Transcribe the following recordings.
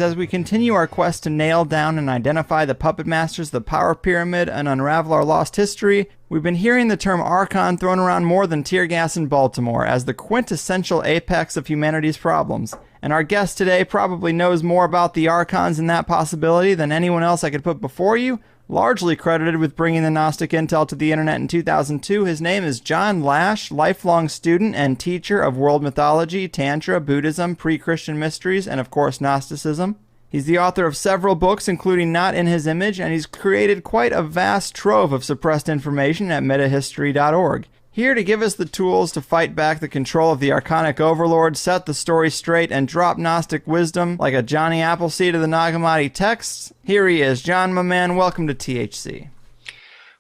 As we continue our quest to nail down and identify the puppet masters, the power pyramid, and unravel our lost history, we've been hearing the term Archon thrown around more than tear gas in Baltimore as the quintessential apex of humanity's problems. And our guest today probably knows more about the Archons and that possibility than anyone else I could put before you. Largely credited with bringing the Gnostic intel to the internet in 2002, his name is Jon Lash, lifelong student and teacher of world mythology, Tantra, Buddhism, pre-Christian mysteries, and of course Gnosticism. He's the author of several books, including Not in His Image, and he's created quite a vast trove of suppressed information at metahistory.org. Here to give us the tools to fight back the control of the archonic overlord, set the story straight, and drop Gnostic wisdom like a Johnny Appleseed of the Nag Hammadi texts, here he is. Jon, my man, welcome to THC.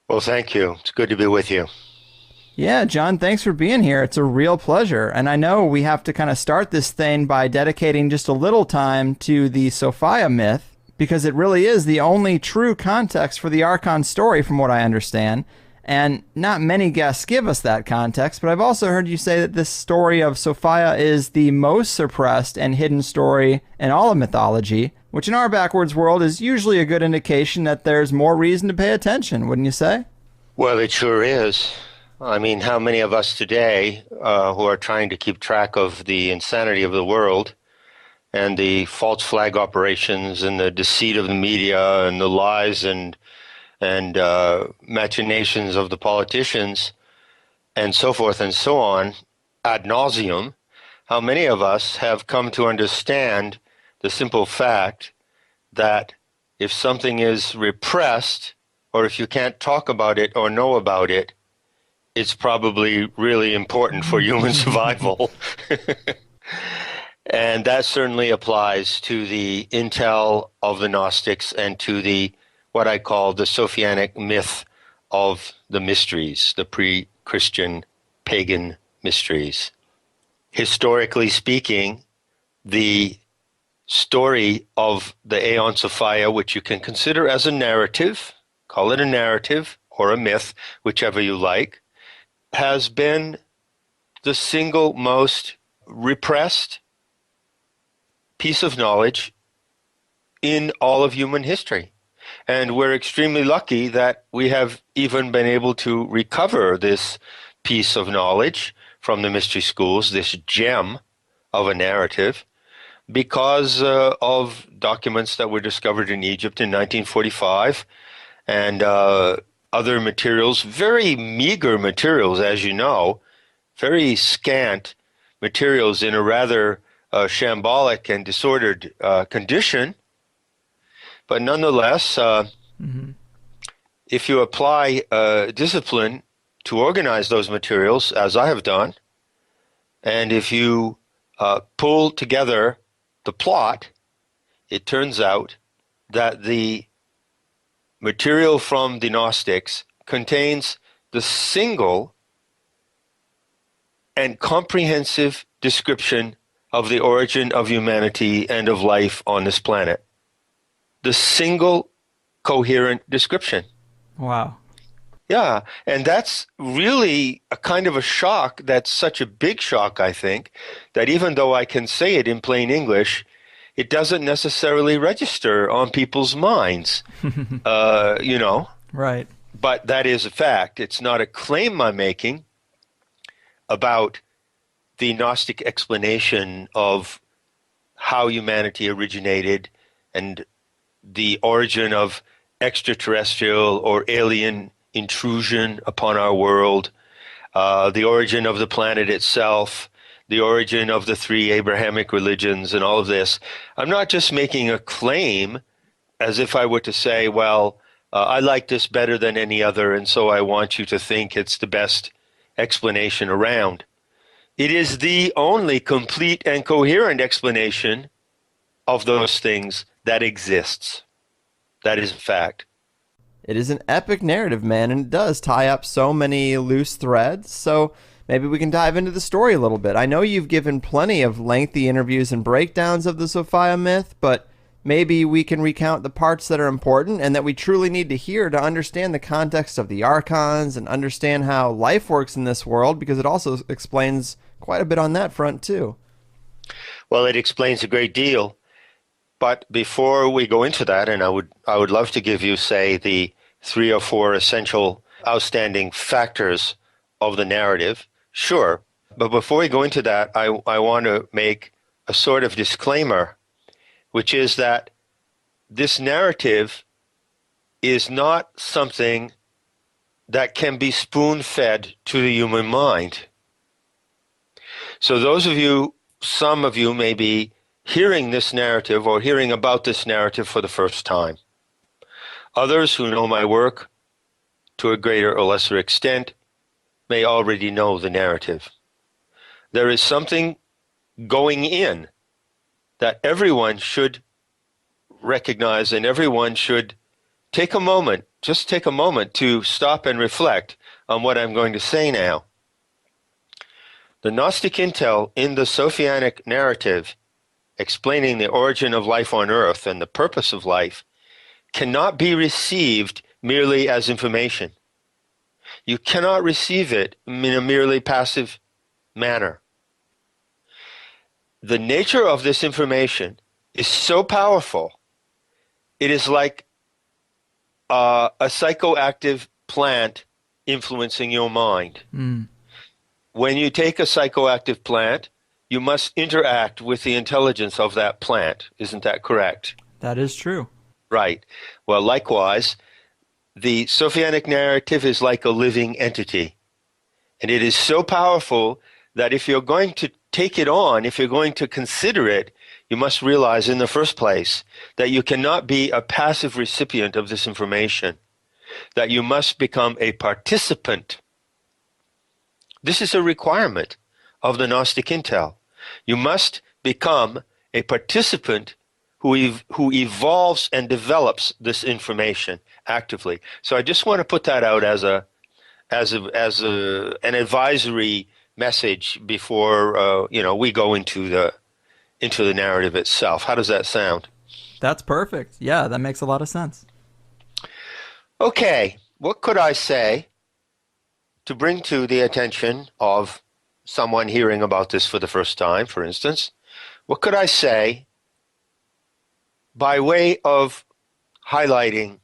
Well, thank you. It's good to be with you. Yeah, Jon, thanks for being here. It's a real pleasure. And I know we have to kind of start this thing by dedicating just a little time to the 𝐒ophia myth, because it really is the only true context for the Archon story, from what I understand. And not many guests give us that context, but I've also heard you say that this story of 𝐒ophia is the most suppressed and hidden story in all of mythology, which in our backwards world is usually a good indication that there's more reason to pay attention, wouldn't you say? Well, it sure is. I mean, how many of us today who are trying to keep track of the insanity of the world and the false flag operations and the deceit of the media and the lies and machinations of the politicians and so forth and so on, ad nauseum, how many of us have come to understand the simple fact that if something is repressed, or if you can't talk about it or know about it, it's probably really important for human survival. And that certainly applies to the intel of the Gnostics and to the what I call the Sophianic myth of the mysteries, the pre-Christian pagan mysteries. Historically speaking, the story of the 𝐒ophia 𝐚nd, which you can consider as a narrative, call it a narrative or a myth, whichever you like, has been the single most repressed piece of knowledge in all of human history. And we're extremely lucky that we have even been able to recover this piece of knowledge from the mystery schools, this gem of a narrative, because of documents that were discovered in Egypt in 1945 and other materials, very meager materials, as you know, very scant materials in a rather shambolic and disordered condition. But nonetheless, if you apply discipline to organize those materials, as I have done, and if you pull together the plot, it turns out that the material from the Gnostics contains the single and comprehensive description of the origin of humanity and of life on this planet. The single coherent description. Wow. Yeah, and that's really a kind of a shock. That's such a big shock, I think, that even though I can say it in plain English, it doesn't necessarily register on people's minds, you know. Right. But that is a fact. It's not a claim I'm making about the Gnostic explanation of how humanity originated and the origin of extraterrestrial or alien intrusion upon our world, the origin of the planet itself, the origin of the three Abrahamic religions and all of this. I'm not just making a claim as if I were to say, well, I like this better than any other, and so I want you to think it's the best explanation around. It is the only complete and coherent explanation of those things that exists. That is a fact. It is an epic narrative, man, and it does tie up so many loose threads. So maybe we can dive into the story a little bit. I know you've given plenty of lengthy interviews and breakdowns of the 𝐒ophia myth, but maybe we can recount the parts that are important and that we truly need to hear to understand the context of the Archons and understand how life works in this world, because it also explains quite a bit on that front, too. Well, it explains a great deal. But before we go into that, and I would love to give you, say, the 3 or 4 essential outstanding factors of the narrative, sure. But before we go into that, I want to make a sort of disclaimer, which is that this narrative is not something that can be spoon-fed to the human mind. So some of you may be hearing this narrative or hearing about this narrative for the first time. Others who know my work to a greater or lesser extent may already know the narrative. There is something going in that everyone should recognize, and everyone should take a moment, just take a moment to stop and reflect on what I'm going to say now. The Gnostic intel in the Sophianic narrative explaining the origin of life on Earth and the purpose of life cannot be received merely as information. You cannot receive it in a merely passive manner. The nature of this information is so powerful, it is like a psychoactive plant influencing your mind. When you take a psychoactive plant, you must interact with the intelligence of that plant. Isn't that correct? That is true. Right. Well, likewise, the Sophianic narrative is like a living entity. And it is so powerful that if you're going to take it on, if you're going to consider it, you must realize in the first place that you cannot be a passive recipient of this information, that you must become a participant. This is a requirement of the Gnostic intel. You must become a participant who evolves and develops this information actively. So I just want to put that out as an advisory message before we go into the narrative itself. How does that sound? That's perfect. Yeah, that makes a lot of sense. Okay, what could I say to bring to the attention of someone hearing about this for the first time, for instance? What could I say by way of highlighting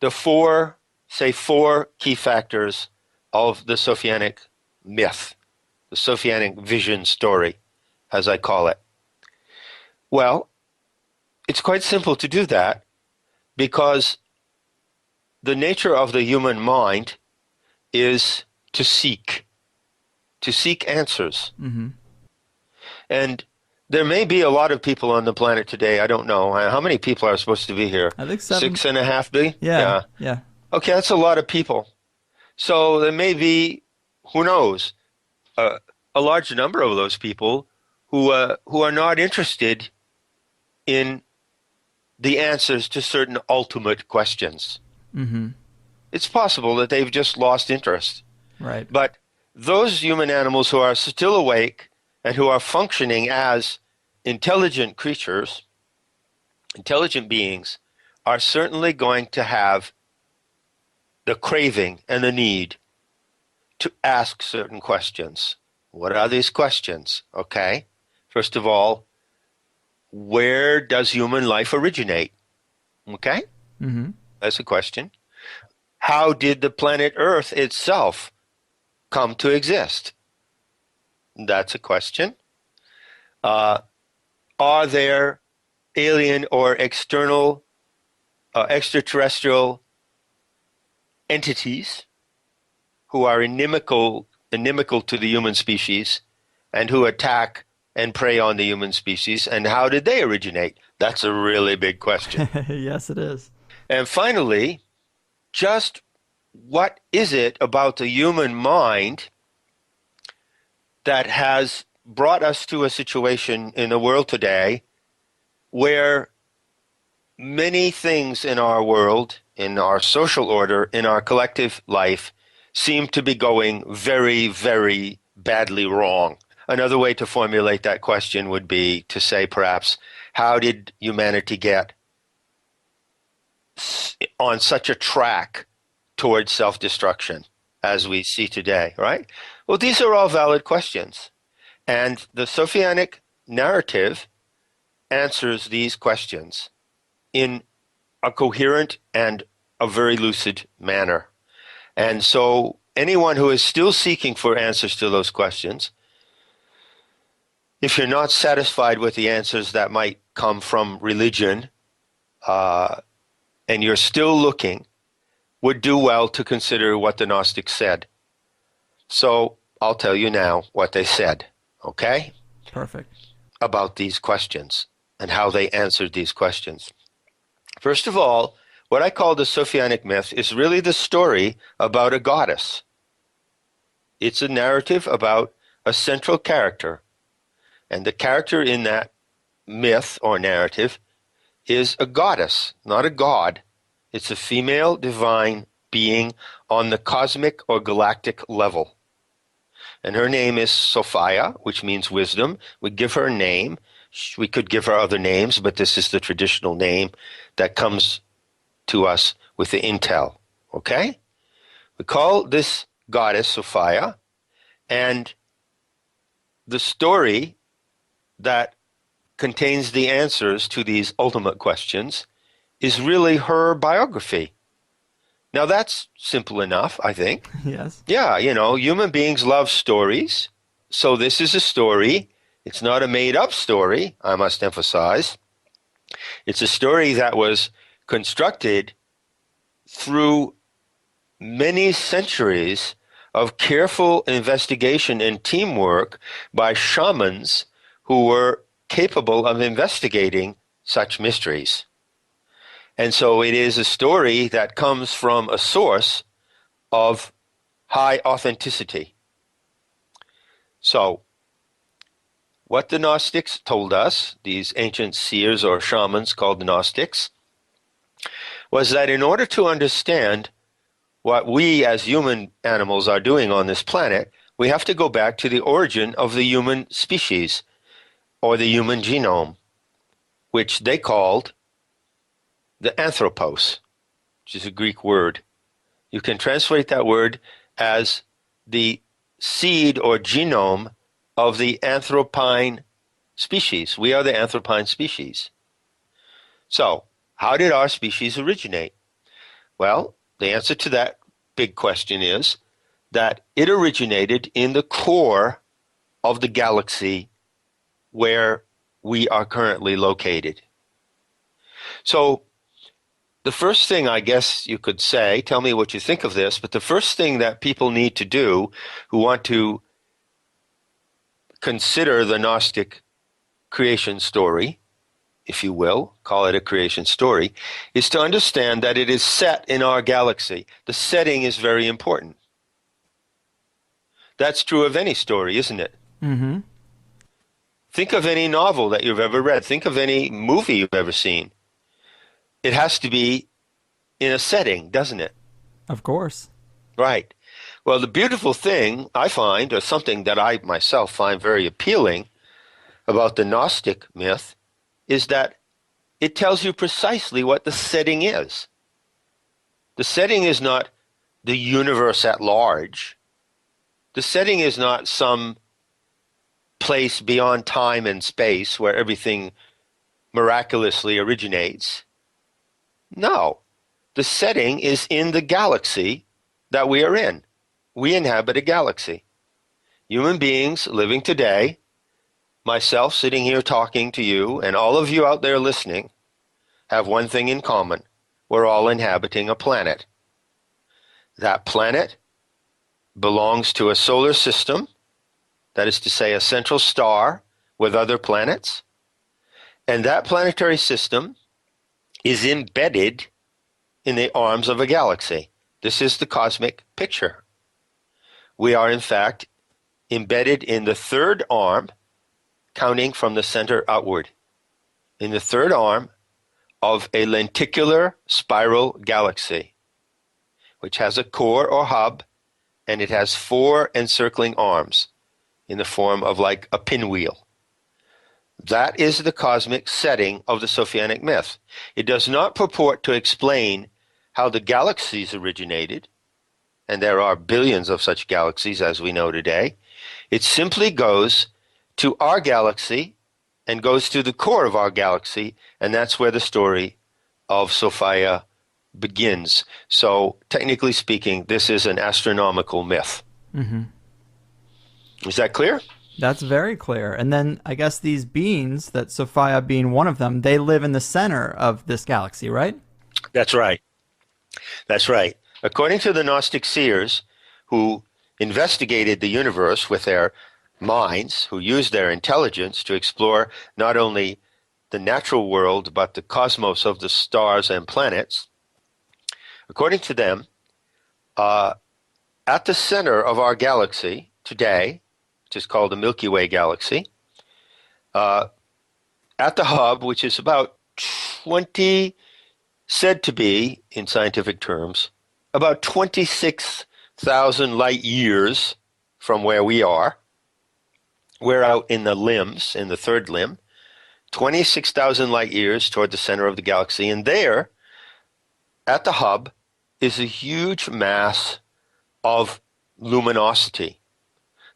the four key factors of the Sophianic myth, the Sophianic vision story, as I call it? Well, it's quite simple to do that because the nature of the human mind is to seek answers. Mm-hmm. And there may be a lot of people on the planet today. I don't know. How many people are supposed to be here? I think 6.5 billion? Yeah. Okay, that's a lot of people. So there may be, who knows, a large number of those people who are not interested in the answers to certain ultimate questions. Mm-hmm. It's possible that they've just lost interest. Right. But those human animals who are still awake and who are functioning as intelligent creatures, intelligent beings, are certainly going to have the craving and the need to ask certain questions. What are these questions? Okay. First of all, where does human life originate? Okay. Mm-hmm. That's a question. How did the planet Earth itself come to exist? That's a question. Are there alien or external, extraterrestrial entities who are inimical to the human species and who attack and prey on the human species? And how did they originate? That's a really big question. Yes, it is. And finally, just what is it about the human mind that has brought us to a situation in the world today where many things in our world, in our social order, in our collective life, seem to be going very, very badly wrong? Another way to formulate that question would be to say, perhaps, how did humanity get on such a track towards self-destruction as we see today, right? Well, these are all valid questions. And the Sophianic narrative answers these questions in a coherent and a very lucid manner. And so anyone who is still seeking for answers to those questions, if you're not satisfied with the answers that might come from religion, and you're still looking, would do well to consider what the Gnostics said. So I'll tell you now what they said, okay? Perfect. About these questions and how they answered these questions. First of all, what I call the Sophianic myth is really the story about a goddess. It's a narrative about a central character. And the character in that myth or narrative is a goddess, not a god. It's a female divine being on the cosmic or galactic level. And her name is Sophia, which means wisdom. We give her a name. We could give her other names, but this is the traditional name that comes to us with the intel, okay? We call this goddess Sophia, and the story that contains the answers to these ultimate questions is really her biography. Now that's simple enough, I think. Yes. Yeah, you know, human beings love stories. So this is a story. It's not a made-up story, I must emphasize. It's a story that was constructed through many centuries of careful investigation and teamwork by shamans who were capable of investigating such mysteries. And so it is a story that comes from a source of high authenticity. So, what the Gnostics told us, these ancient seers or shamans called the Gnostics, was that in order to understand what we as human animals are doing on this planet, we have to go back to the origin of the human species, or the human genome, which they called the anthropos, which is a Greek word. You can translate that word as the seed or genome of the anthropine species. We are the anthropine species. So, how did our species originate? Well, the answer to that big question is that it originated in the core of the galaxy where we are currently located. So, the first thing I guess you could say, tell me what you think of this, but the first thing that people need to do who want to consider the Gnostic creation story, if you will, call it a creation story, is to understand that it is set in our galaxy. The setting is very important. That's true of any story, isn't it? Mm-hmm. Think of any novel that you've ever read. Think of any movie you've ever seen. It has to be in a setting, doesn't it? Of course. Right. Well, the beautiful thing I find, or something that I myself find very appealing about the Gnostic myth, is that it tells you precisely what the setting is. The setting is not the universe at large. The setting is not some place beyond time and space where everything miraculously originates. No, the setting is in the galaxy that we are in. We inhabit a galaxy. Human beings living today, myself sitting here talking to you, and all of you out there listening, have one thing in common. We're all inhabiting a planet. That planet belongs to a solar system, that is to say, a central star with other planets, and that planetary system is embedded in the arms of a galaxy. This is the cosmic picture. We are, in fact, embedded in the third arm, counting from the center outward, in the third arm of a lenticular spiral galaxy, which has a core or hub, and it has 4 encircling arms in the form of like a pinwheel. That is the cosmic setting of the Sophianic myth. It does not purport to explain how the galaxies originated, and there are billions of such galaxies as we know today. It simply goes to our galaxy and goes to the core of our galaxy, and that's where the story of Sophia begins. So, technically speaking, this is an astronomical myth. Mm-hmm. Is that clear? That's very clear. And then I guess these beings, that Sophia being one of them, they live in the center of this galaxy, right? That's right. That's right. According to the Gnostic seers who investigated the universe with their minds, who used their intelligence to explore not only the natural world, but the cosmos of the stars and planets, according to them, at the center of our galaxy today, which is called the Milky Way galaxy, at the hub, which is about 20, said to be, in scientific terms, about 26,000 light years from where we are. We're out in the limbs, in the third limb, 26,000 light years toward the center of the galaxy. And there, at the hub, is a huge mass of luminosity.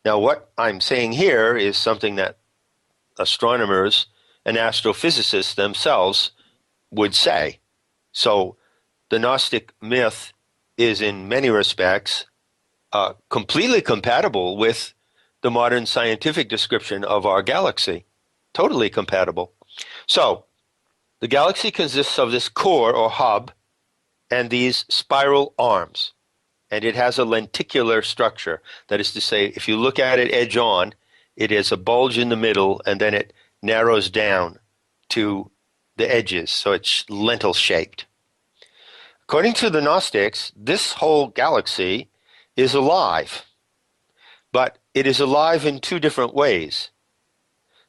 Now, what I'm saying here is something that astronomers and astrophysicists themselves would say. So the Gnostic myth is in many respects completely compatible with the modern scientific description of our galaxy. Totally compatible. So the galaxy consists of this core or hub and these spiral arms. And it has a lenticular structure. That is to say, if you look at it edge on, it is a bulge in the middle, and then it narrows down to the edges, so it's lentil-shaped. According to the Gnostics, this whole galaxy is alive, but it is alive in two different ways.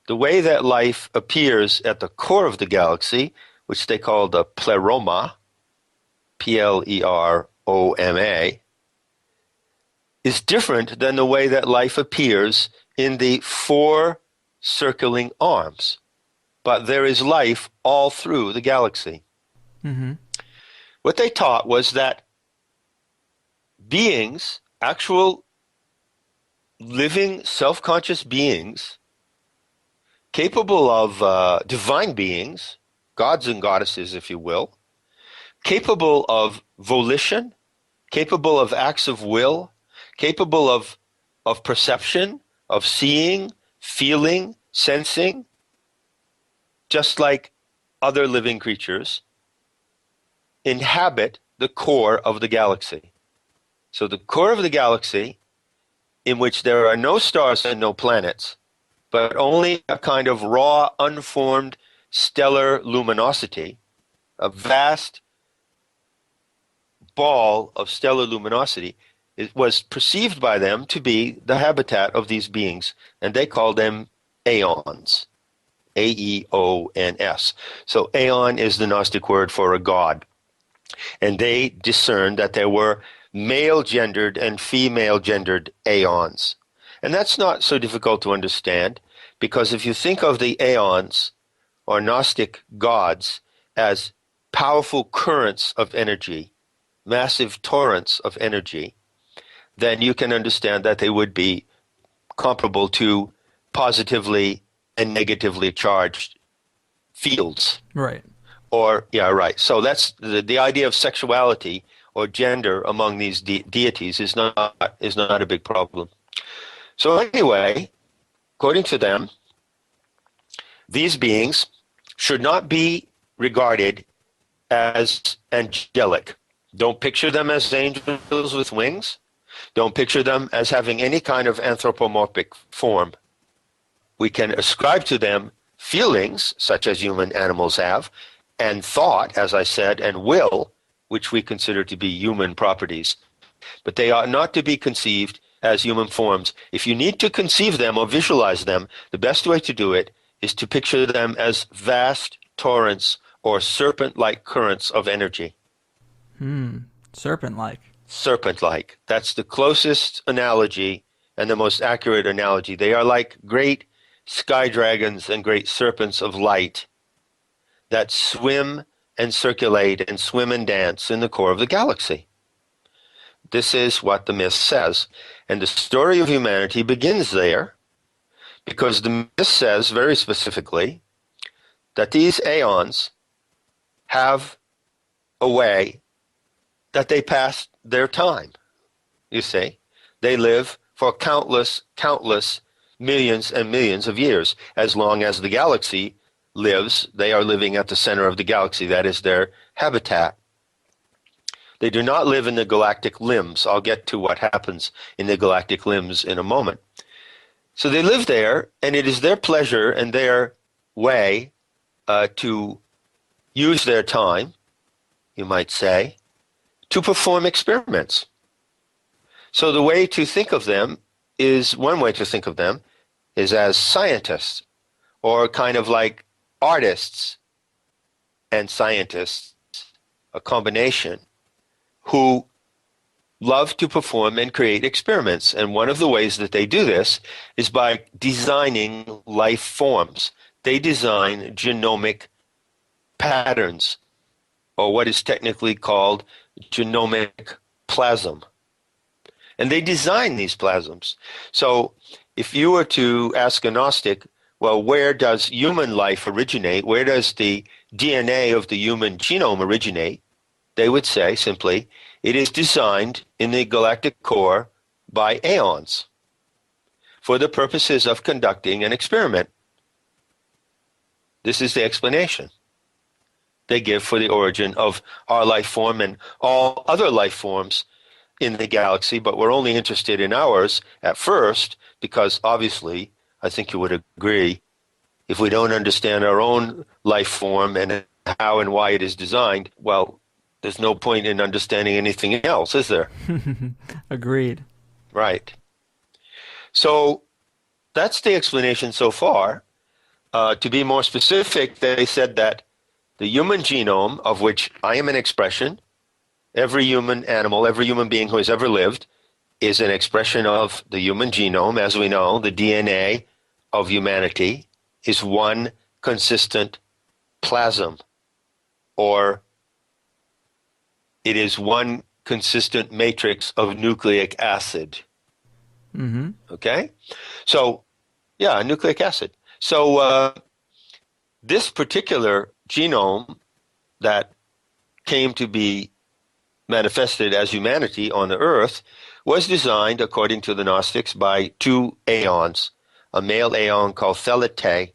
The way that life appears at the core of the galaxy, which they call the pleroma, Pleroma, is different than the way that life appears in the four circling arms. But there is life all through the galaxy. Mm-hmm. What they taught was that beings, actual living self-conscious beings, capable of divine beings, gods and goddesses, if you will, capable of volition, capable of acts of will, capable of perception, of seeing, feeling, sensing, just like other living creatures, inhabit the core of the galaxy. So the core of the galaxy, in which there are no stars and no planets, but only a kind of raw, unformed stellar luminosity, a vast ball of stellar luminosity, it was perceived by them to be the habitat of these beings, and they called them aeons, Aeons. So aeon is the Gnostic word for a god, and they discerned that there were male-gendered and female-gendered aeons. And that's not so difficult to understand, because if you think of the aeons, or Gnostic gods, as powerful currents of energy, massive torrents of energy, then you can understand that they would be comparable to positively and negatively charged fields. Right. Or, yeah, right. So that's the idea of sexuality or gender among these deities is not a big problem. So anyway, according to them, these beings should not be regarded as angelic. Don't picture them as angels with wings. Don't picture them as having any kind of anthropomorphic form. We can ascribe to them feelings, such as human animals have, and thought, as I said, and will, which we consider to be human properties. But they are not to be conceived as human forms. If you need to conceive them or visualize them, the best way to do it is to picture them as vast torrents or serpent-like currents of energy. Serpent-like. Serpent-like. That's the closest analogy and the most accurate analogy. They are like great sky dragons and great serpents of light that swim and circulate and swim and dance in the core of the galaxy. This is what the myth says. And the story of humanity begins there, because the myth says very specifically that these aeons have a way that they pass their time, you see. They live for countless, countless millions and millions of years. As long as the galaxy lives, they are living at the center of the galaxy. That is their habitat. They do not live in the galactic limbs. I'll get to what happens in the galactic limbs in a moment. So they live there, and it is their pleasure and their way to use their time, you might say, to perform experiments. So the way to think of them is, one way to think of them is as scientists, or kind of like artists and scientists, a combination, who love to perform and create experiments. And one of the ways that they do this is by designing life forms. They design genomic patterns, or what is technically called genomic plasm. And they design these plasms. So if you were to ask a Gnostic, well, where does human life originate? Where does the DNA of the human genome originate? They would say simply, it is designed in the galactic core by aeons for the purposes of conducting an experiment. This is the explanation they give for the origin of our life form and all other life forms in the galaxy, but we're only interested in ours at first because obviously, I think you would agree, if we don't understand our own life form and how and why it is designed, well, there's no point in understanding anything else, is there? Agreed. Right. So that's the explanation so far. To be more specific, they said that the human genome, of which I am an expression, every human animal, every human being who has ever lived, is an expression of the human genome. As we know, the DNA of humanity is one consistent plasm, or it is one consistent matrix of nucleic acid. Mm-hmm. Okay? So, yeah, nucleic acid. So this particular genome that came to be manifested as humanity on the earth was designed, according to the Gnostics, by two aeons, a male aeon called 𝐿hats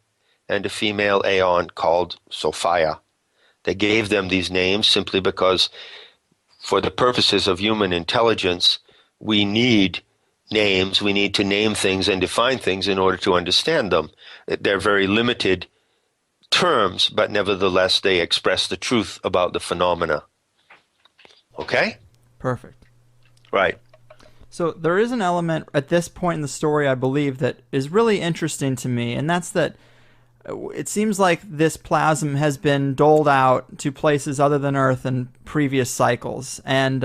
and a female aeon called 𝐒ophia. They gave them these names simply because for the purposes of human intelligence, we need names. We need to name things and define things in order to understand them. They're very limited terms, but nevertheless, they express the truth about the phenomena. Okay? Perfect. Right. So there is an element at this point in the story, I believe, that is really interesting to me, and that's that it seems like this plasm has been doled out to places other than Earth in previous cycles, and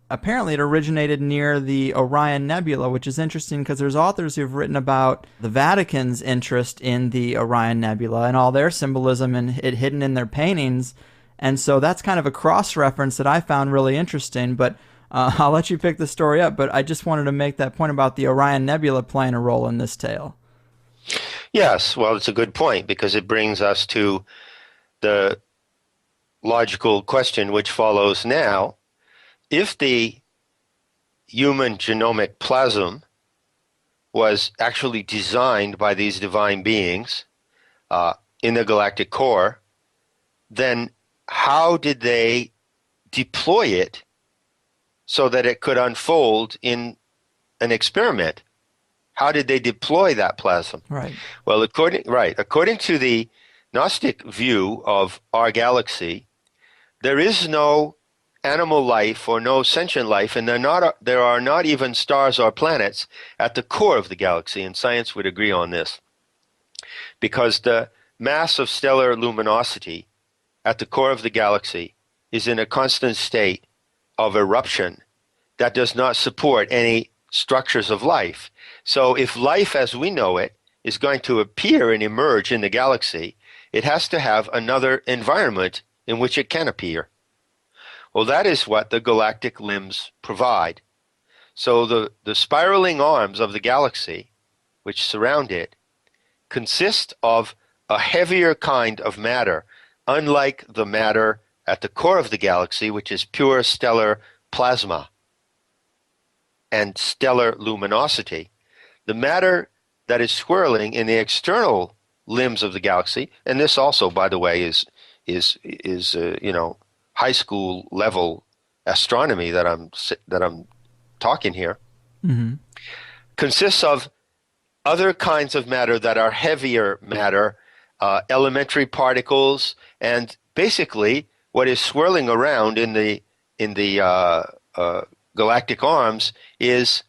apparently it originated near the Orion Nebula, which is interesting because there's authors who've written about the Vatican's interest in the Orion Nebula and all their symbolism and it hidden in their paintings, and so that's kind of a cross-reference that I found really interesting, but I'll let you pick the story up, but I just wanted to make that point about the Orion Nebula playing a role in this tale. Yes, well, it's a good point because it brings us to the logical question which follows now. If the human genomic plasm was actually designed by these divine beings in the galactic core, then how did they deploy it so that it could unfold in an experiment? How did they deploy that plasm? Right. Well, according to the Gnostic view of our galaxy, there is no animal life or no sentient life, and there are not even stars or planets at the core of the galaxy, and science would agree on this, because the mass of stellar luminosity at the core of the galaxy is in a constant state of eruption that does not support any structures of life. So if life as we know it is going to appear and emerge in the galaxy, it has to have another environment in which it can appear. Well, that is what the galactic limbs provide. So the spiraling arms of the galaxy, which surround it, consist of a heavier kind of matter, unlike the matter at the core of the galaxy, which is pure stellar plasma and stellar luminosity. The matter that is swirling in the external limbs of the galaxy, and this also, by the way, is high school level astronomy that I'm talking here, consists of other kinds of matter that are heavier matter, elementary particles, and basically what is swirling around in the galactic arms is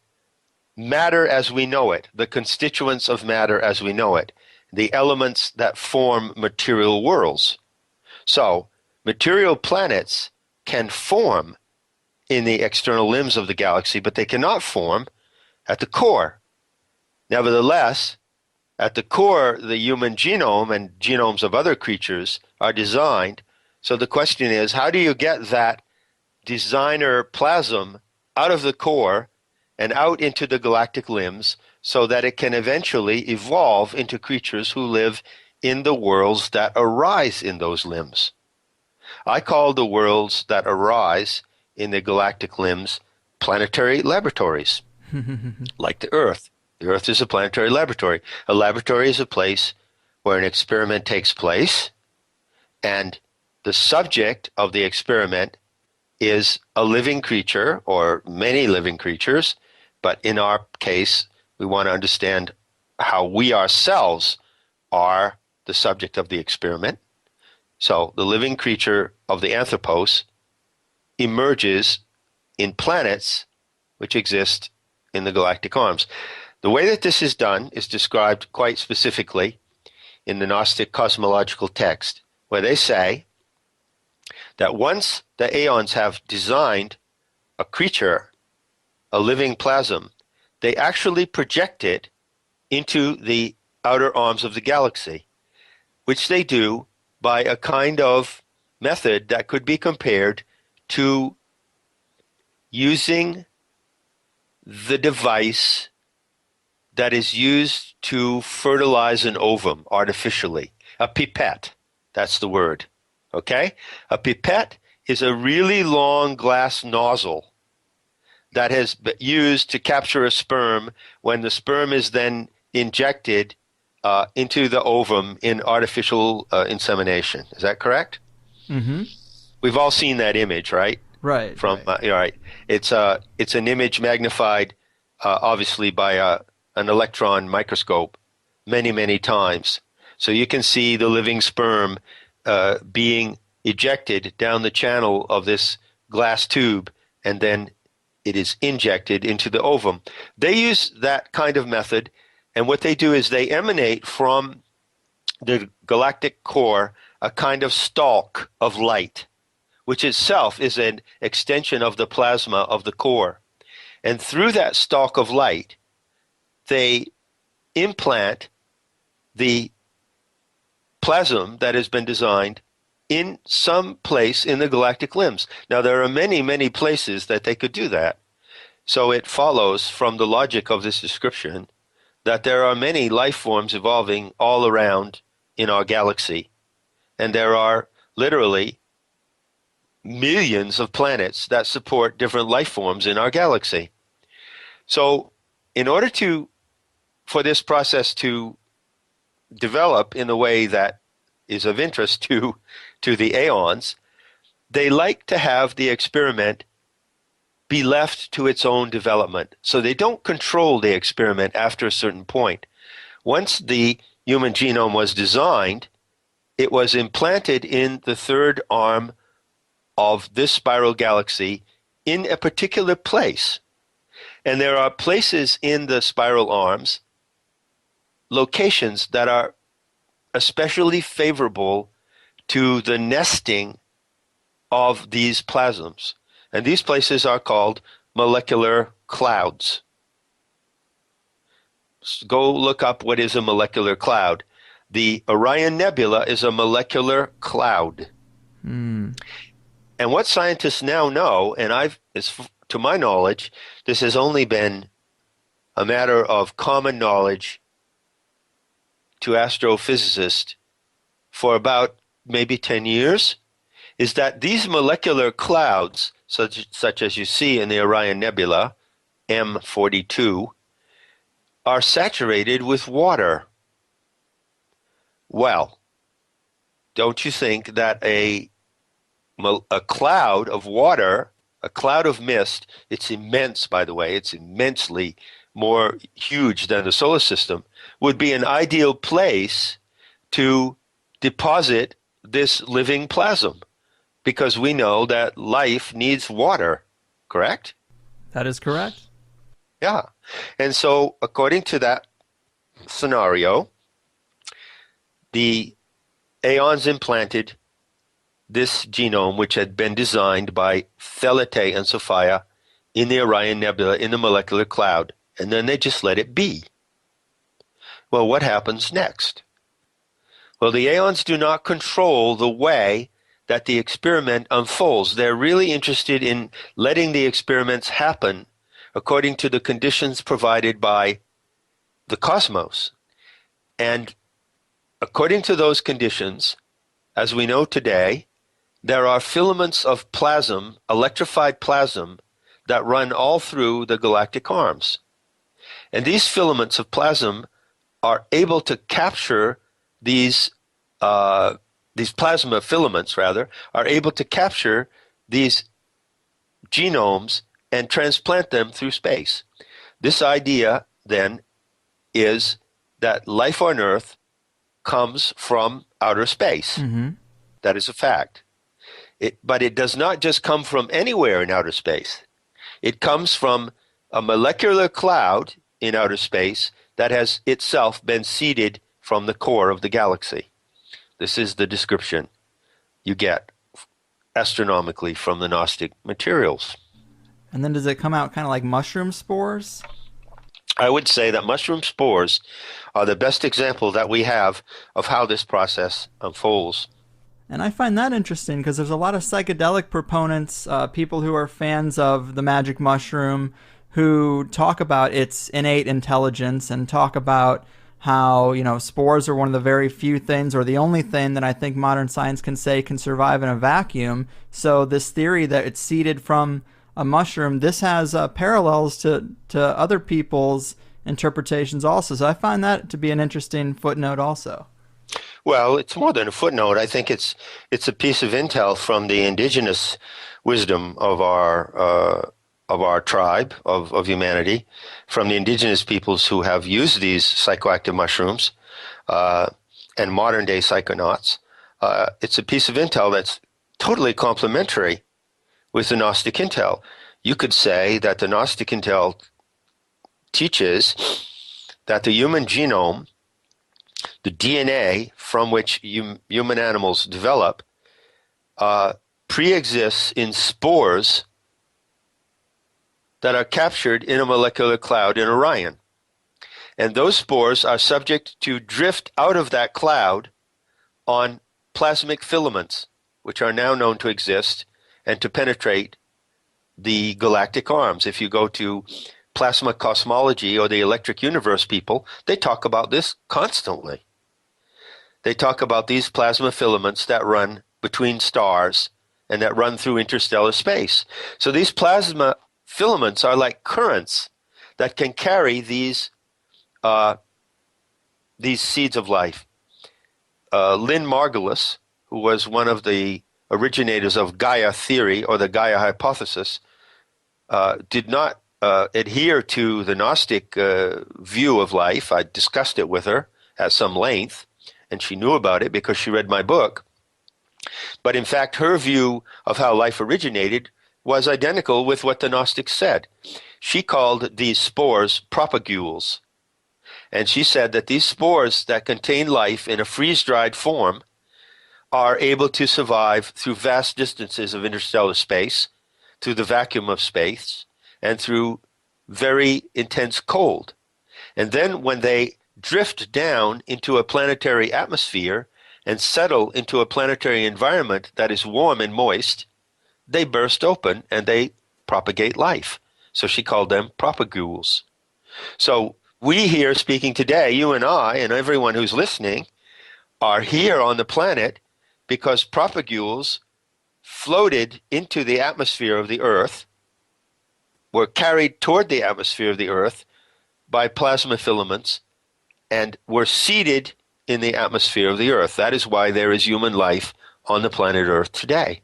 matter as we know it, the constituents of matter as we know it, the elements that form material worlds. So material planets can form in the external limbs of the galaxy, but they cannot form at the core. Nevertheless, at the core, the human genome and genomes of other creatures are designed. So the question is, how do you get that designer plasm out of the core and out into the galactic limbs so that it can eventually evolve into creatures who live in the worlds that arise in those limbs? I call the worlds that arise in the galactic limbs planetary laboratories, like the Earth. The Earth is a planetary laboratory. A laboratory is a place where an experiment takes place, and the subject of the experiment is a living creature or many living creatures, but in our case, we want to understand how we ourselves are the subject of the experiment. So the living creature of the anthropos emerges in planets which exist in the galactic arms. The way that this is done is described quite specifically in the Gnostic cosmological text, where they say that once the Aeons have designed a creature, a living plasm, they actually project it into the outer arms of the galaxy, which they do by a kind of method that could be compared to using the device that is used to fertilize an ovum artificially. A pipette, that's the word, okay? A pipette is a really long glass nozzle that has been used to capture a sperm when the sperm is then injected into the ovum in artificial insemination. Is that correct? Mm-hmm. We've all seen that image, right? Right. From right. right. It's an image magnified, obviously by an electron microscope, many times. So you can see the living sperm being ejected down the channel of this glass tube, and then it is injected into the ovum. They use that kind of method, and what they do is they emanate from the galactic core a kind of stalk of light, which itself is an extension of the plasma of the core. And through that stalk of light, they implant the plasm that has been designed in some place in the galactic limbs. Now, there are many places that they could do that. So it follows from the logic of this description that there are many life forms evolving all around in our galaxy. And there are literally millions of planets that support different life forms in our galaxy. So in order for this process to develop in the way that is of interest to the Aeons, they like to have the experiment be left to its own development. So they don't control the experiment after a certain point. Once the human genome was designed, it was implanted in the third arm of this spiral galaxy in a particular place. And there are places in the spiral arms, locations that are especially favorable to the nesting of these plasms. And these places are called molecular clouds. Go look up what is a molecular cloud. The Orion Nebula is a molecular cloud. And what scientists now know, and to my knowledge, this has only been a matter of common knowledge to astrophysicists for about maybe 10 years is that these molecular clouds, such as you see in the Orion Nebula, M42, are saturated with water. Well, don't you think that a cloud of water, a cloud of mist, it's immense, by the way, it's immensely more huge than the solar system, would be an ideal place to deposit this living plasm, because we know that life needs water, correct? That is correct. Yeah. And so according to that scenario, the Aeons implanted this genome, which had been designed by Thelete and Sophia in the Orion Nebula in the molecular cloud, and then they just let it be. Well, what happens next? Well, the Aeons do not control the way that the experiment unfolds. They're really interested in letting the experiments happen according to the conditions provided by the cosmos. And according to those conditions, as we know today, there are filaments of plasm, electrified plasm, that run all through the galactic arms. And these filaments of plasm are able to capture these plasma filaments, rather, are able to capture these genomes and transplant them through space. This idea, then, is that life on Earth comes from outer space. Mm-hmm. That is a fact. But it does not just come from anywhere in outer space. It comes from a molecular cloud in outer space that has itself been seeded from the core of the galaxy. This is the description you get astronomically from the Gnostic materials. And then does it come out kind of like mushroom spores? I would say that mushroom spores are the best example that we have of how this process unfolds. And I find that interesting because there's a lot of psychedelic proponents, people who are fans of the magic mushroom, who talk about its innate intelligence and talk about how, you know, spores are one of the very few things, or the only thing that I think modern science can say can survive in a vacuum. So this theory that it's seeded from a mushroom, this has parallels to other people's interpretations also. So I find that to be an interesting footnote also. Well, it's more than a footnote. I think it's a piece of intel from the indigenous wisdom of our tribe of humanity, from the indigenous peoples who have used these psychoactive mushrooms and modern day psychonauts. It's a piece of intel that's totally complementary with the Gnostic intel. You could say that the Gnostic intel teaches that the human genome, the DNA from which human animals develop, pre-exists in spores that are captured in a molecular cloud in Orion. And those spores are subject to drift out of that cloud on plasmic filaments, which are now known to exist and to penetrate the galactic arms. If you go to plasma cosmology or the electric universe people, they talk about this constantly. They talk about these plasma filaments that run between stars and that run through interstellar space. So these plasma filaments are like currents that can carry these seeds of life. Lynn Margulis, who was one of the originators of Gaia theory or the Gaia hypothesis, did not adhere to the Gnostic view of life. I discussed it with her at some length, and she knew about it because she read my book. But in fact, her view of how life originated was identical with what the Gnostics said. She called these spores propagules. And she said that these spores that contain life in a freeze-dried form are able to survive through vast distances of interstellar space, through the vacuum of space, and through very intense cold. And then when they drift down into a planetary atmosphere and settle into a planetary environment that is warm and moist, they burst open and they propagate life. So she called them propagules. So We here speaking today, you and I and everyone who's listening, are here on the planet because propagules floated into the atmosphere of the Earth, were carried toward the atmosphere of the Earth by plasma filaments, and were seeded in the atmosphere of the Earth. That is why there is human life on the planet Earth today.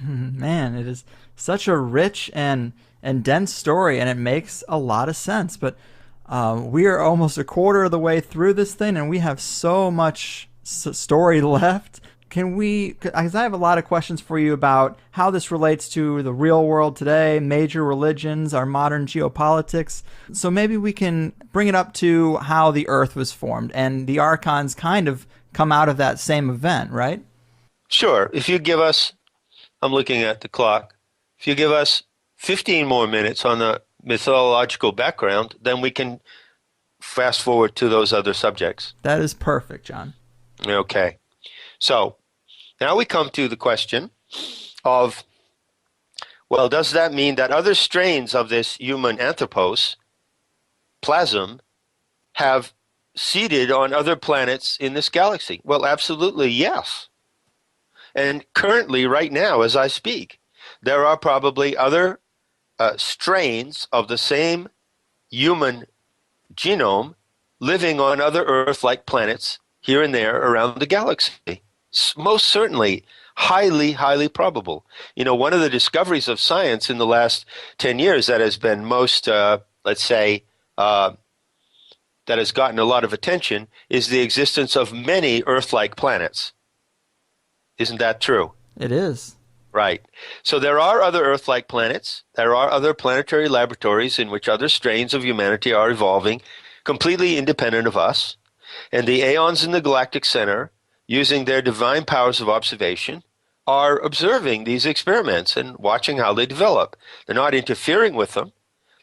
Man, it is such a rich and dense story, and it makes a lot of sense. But we are almost a quarter of the way through this thing, and we have so much story left. Because I have a lot of questions for you about how this relates to the real world today, major religions, our modern geopolitics. So maybe we can bring it up to how the Earth was formed, and the Archons kind of come out of that same event, right? Sure. If you give us, I'm looking at the clock, if you give us 15 more minutes on the mythological background, then we can fast forward to those other subjects. That is perfect, John. Okay. So now we come to the question of, well, does that mean that other strains of this human anthropos, plasm, have seeded on other planets in this galaxy? Well, absolutely yes. And currently, right now, as I speak, there are probably other strains of the same human genome living on other Earth-like planets here and there around the galaxy. Most certainly, highly, highly probable. You know, one of the discoveries of science in the last 10 years that has been most, let's say, that has gotten a lot of attention is the existence of many Earth-like planets. Isn't that true? It is. Right. So there are other Earth-like planets. There are other planetary laboratories in which other strains of humanity are evolving, completely independent of us. And the Aeons in the galactic center, using their divine powers of observation, are observing these experiments and watching how they develop. They're not interfering with them.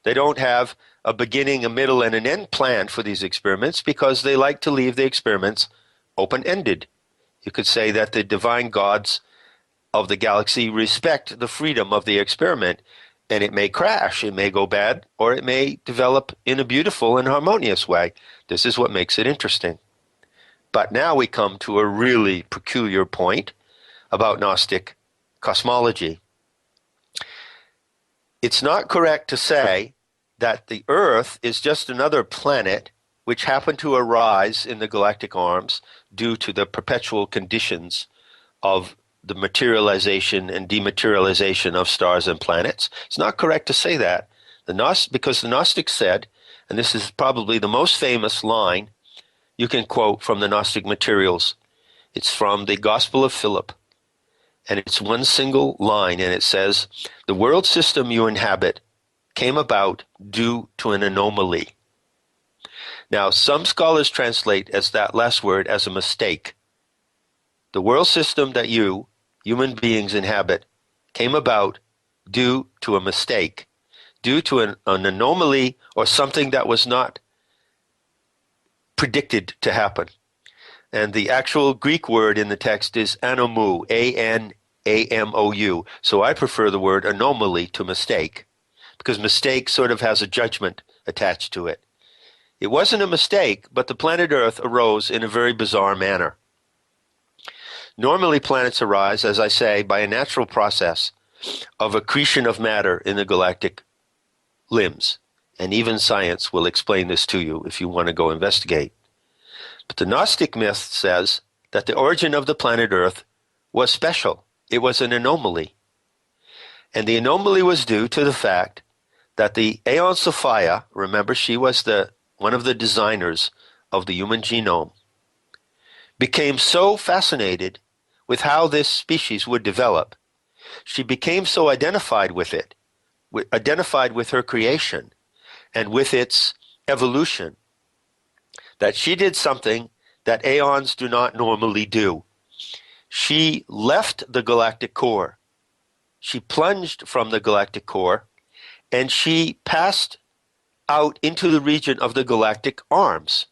They don't have a beginning, a middle, and an end plan for these experiments because they like to leave the experiments open-ended. You could say that the divine gods of the galaxy respect the freedom of the experiment, and it may crash, it may go bad, or it may develop in a beautiful and harmonious way. This is what makes it interesting. But now we come to a really peculiar point about Gnostic cosmology. It's not correct to say that the Earth is just another planet which happened to arise in the galactic arms due to the perpetual conditions of the materialization and dematerialization of stars and planets. It's not correct to say that. Because the Gnostics said, and this is probably the most famous line you can quote from the Gnostic materials. It's from the Gospel of Philip, and it's one single line, and it says, "The world system you inhabit came about due to an anomaly." Now, some scholars translate as that last word as a mistake. The world system that you, human beings, inhabit came about due to a mistake, due to an anomaly or something that was not predicted to happen. And the actual Greek word in the text is anomou, A-N-A-M-O-U. So I prefer the word anomaly to mistake, because mistake sort of has a judgment attached to it. It wasn't a mistake, but the planet Earth arose in a very bizarre manner. Normally planets arise, as I say, by a natural process of accretion of matter in the galactic limbs. And even science will explain this to you if you want to go investigate. But the Gnostic myth says that the origin of the planet Earth was special. It was an anomaly. And the anomaly was due to the fact that the 𝐒ophia, remember she was one of the designers of the human genome, became so fascinated with how this species would develop. She became so identified with it, identified with her creation and with its evolution, that she did something that aeons do not normally do. She left the galactic core. She plunged from the galactic core, and she passed out into the region of the galactic arms.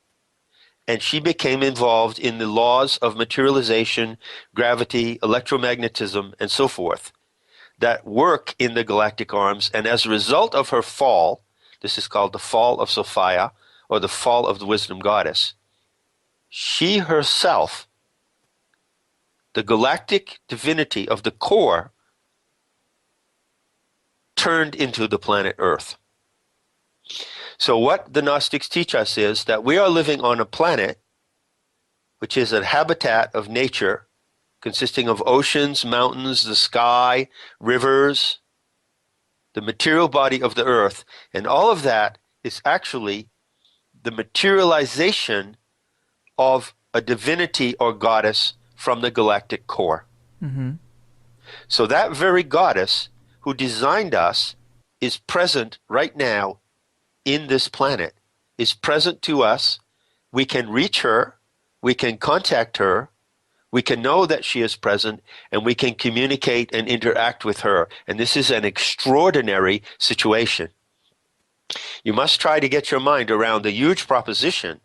And she became involved in the laws of materialization, gravity, electromagnetism, and so forth that work in the galactic arms. And as a result of her fall, this is called the fall of Sophia, or the fall of the wisdom goddess, she herself, the galactic divinity of the core, turned into the planet Earth. So what the Gnostics teach us is that we are living on a planet which is a habitat of nature consisting of oceans, mountains, the sky, rivers, the material body of the earth, and all of that is actually the materialization of a divinity or goddess from the galactic core. Mm-hmm. So that very goddess who designed us is present right now in this planet, is present to us. We can reach her, we can contact her, we can know that she is present, and we can communicate and interact with her. And this is an extraordinary situation. You must try to get your mind around the huge proposition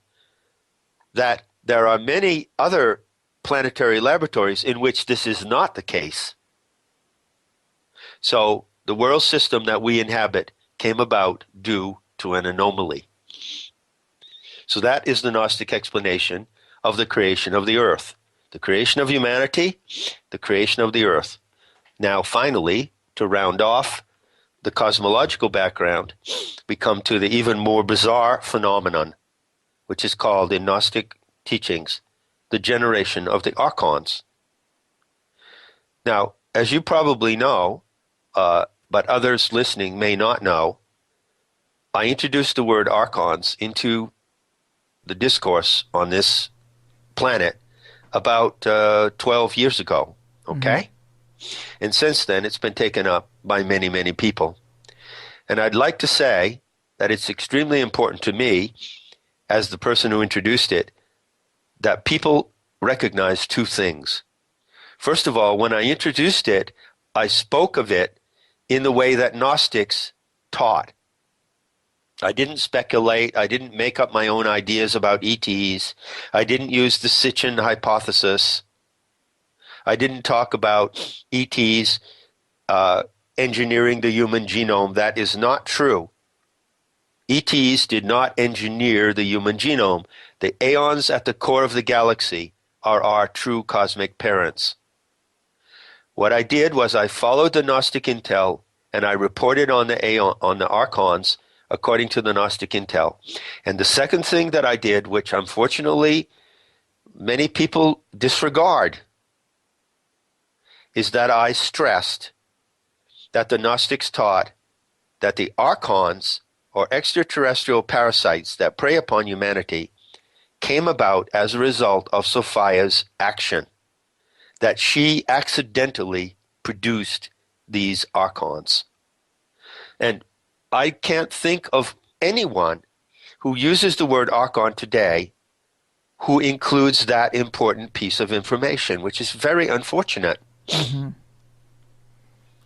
that there are many other planetary laboratories in which this is not the case. So the world system that we inhabit came about due to an anomaly. So that is the Gnostic explanation of the creation of the earth. The creation of humanity, the creation of the earth. Now, finally, to round off the cosmological background, we come to the even more bizarre phenomenon, which is called in Gnostic teachings, the generation of the Archons. Now, as you probably know, but others listening may not know, I introduced the word Archons into the discourse on this planet about 12 years ago, okay? Mm-hmm. And since then, it's been taken up by many, many people. And I'd like to say that it's extremely important to me, as the person who introduced it, that people recognize two things. First of all, when I introduced it, I spoke of it in the way that Gnostics taught. I didn't speculate. I didn't make up my own ideas about ETs. I didn't use the Sitchin hypothesis. I didn't talk about ETs engineering the human genome. That is not true. ETs did not engineer the human genome. The aeons at the core of the galaxy are our true cosmic parents. What I did was I followed the Gnostic intel and I reported on the Archons according to the Gnostic intel. And the second thing that I did, which unfortunately many people disregard, is that I stressed that the Gnostics taught that the Archons, or extraterrestrial parasites that prey upon humanity, came about as a result of Sophia's action, that she accidentally produced these Archons. And I can't think of anyone who uses the word Archon today who includes that important piece of information, which is very unfortunate. Mm-hmm.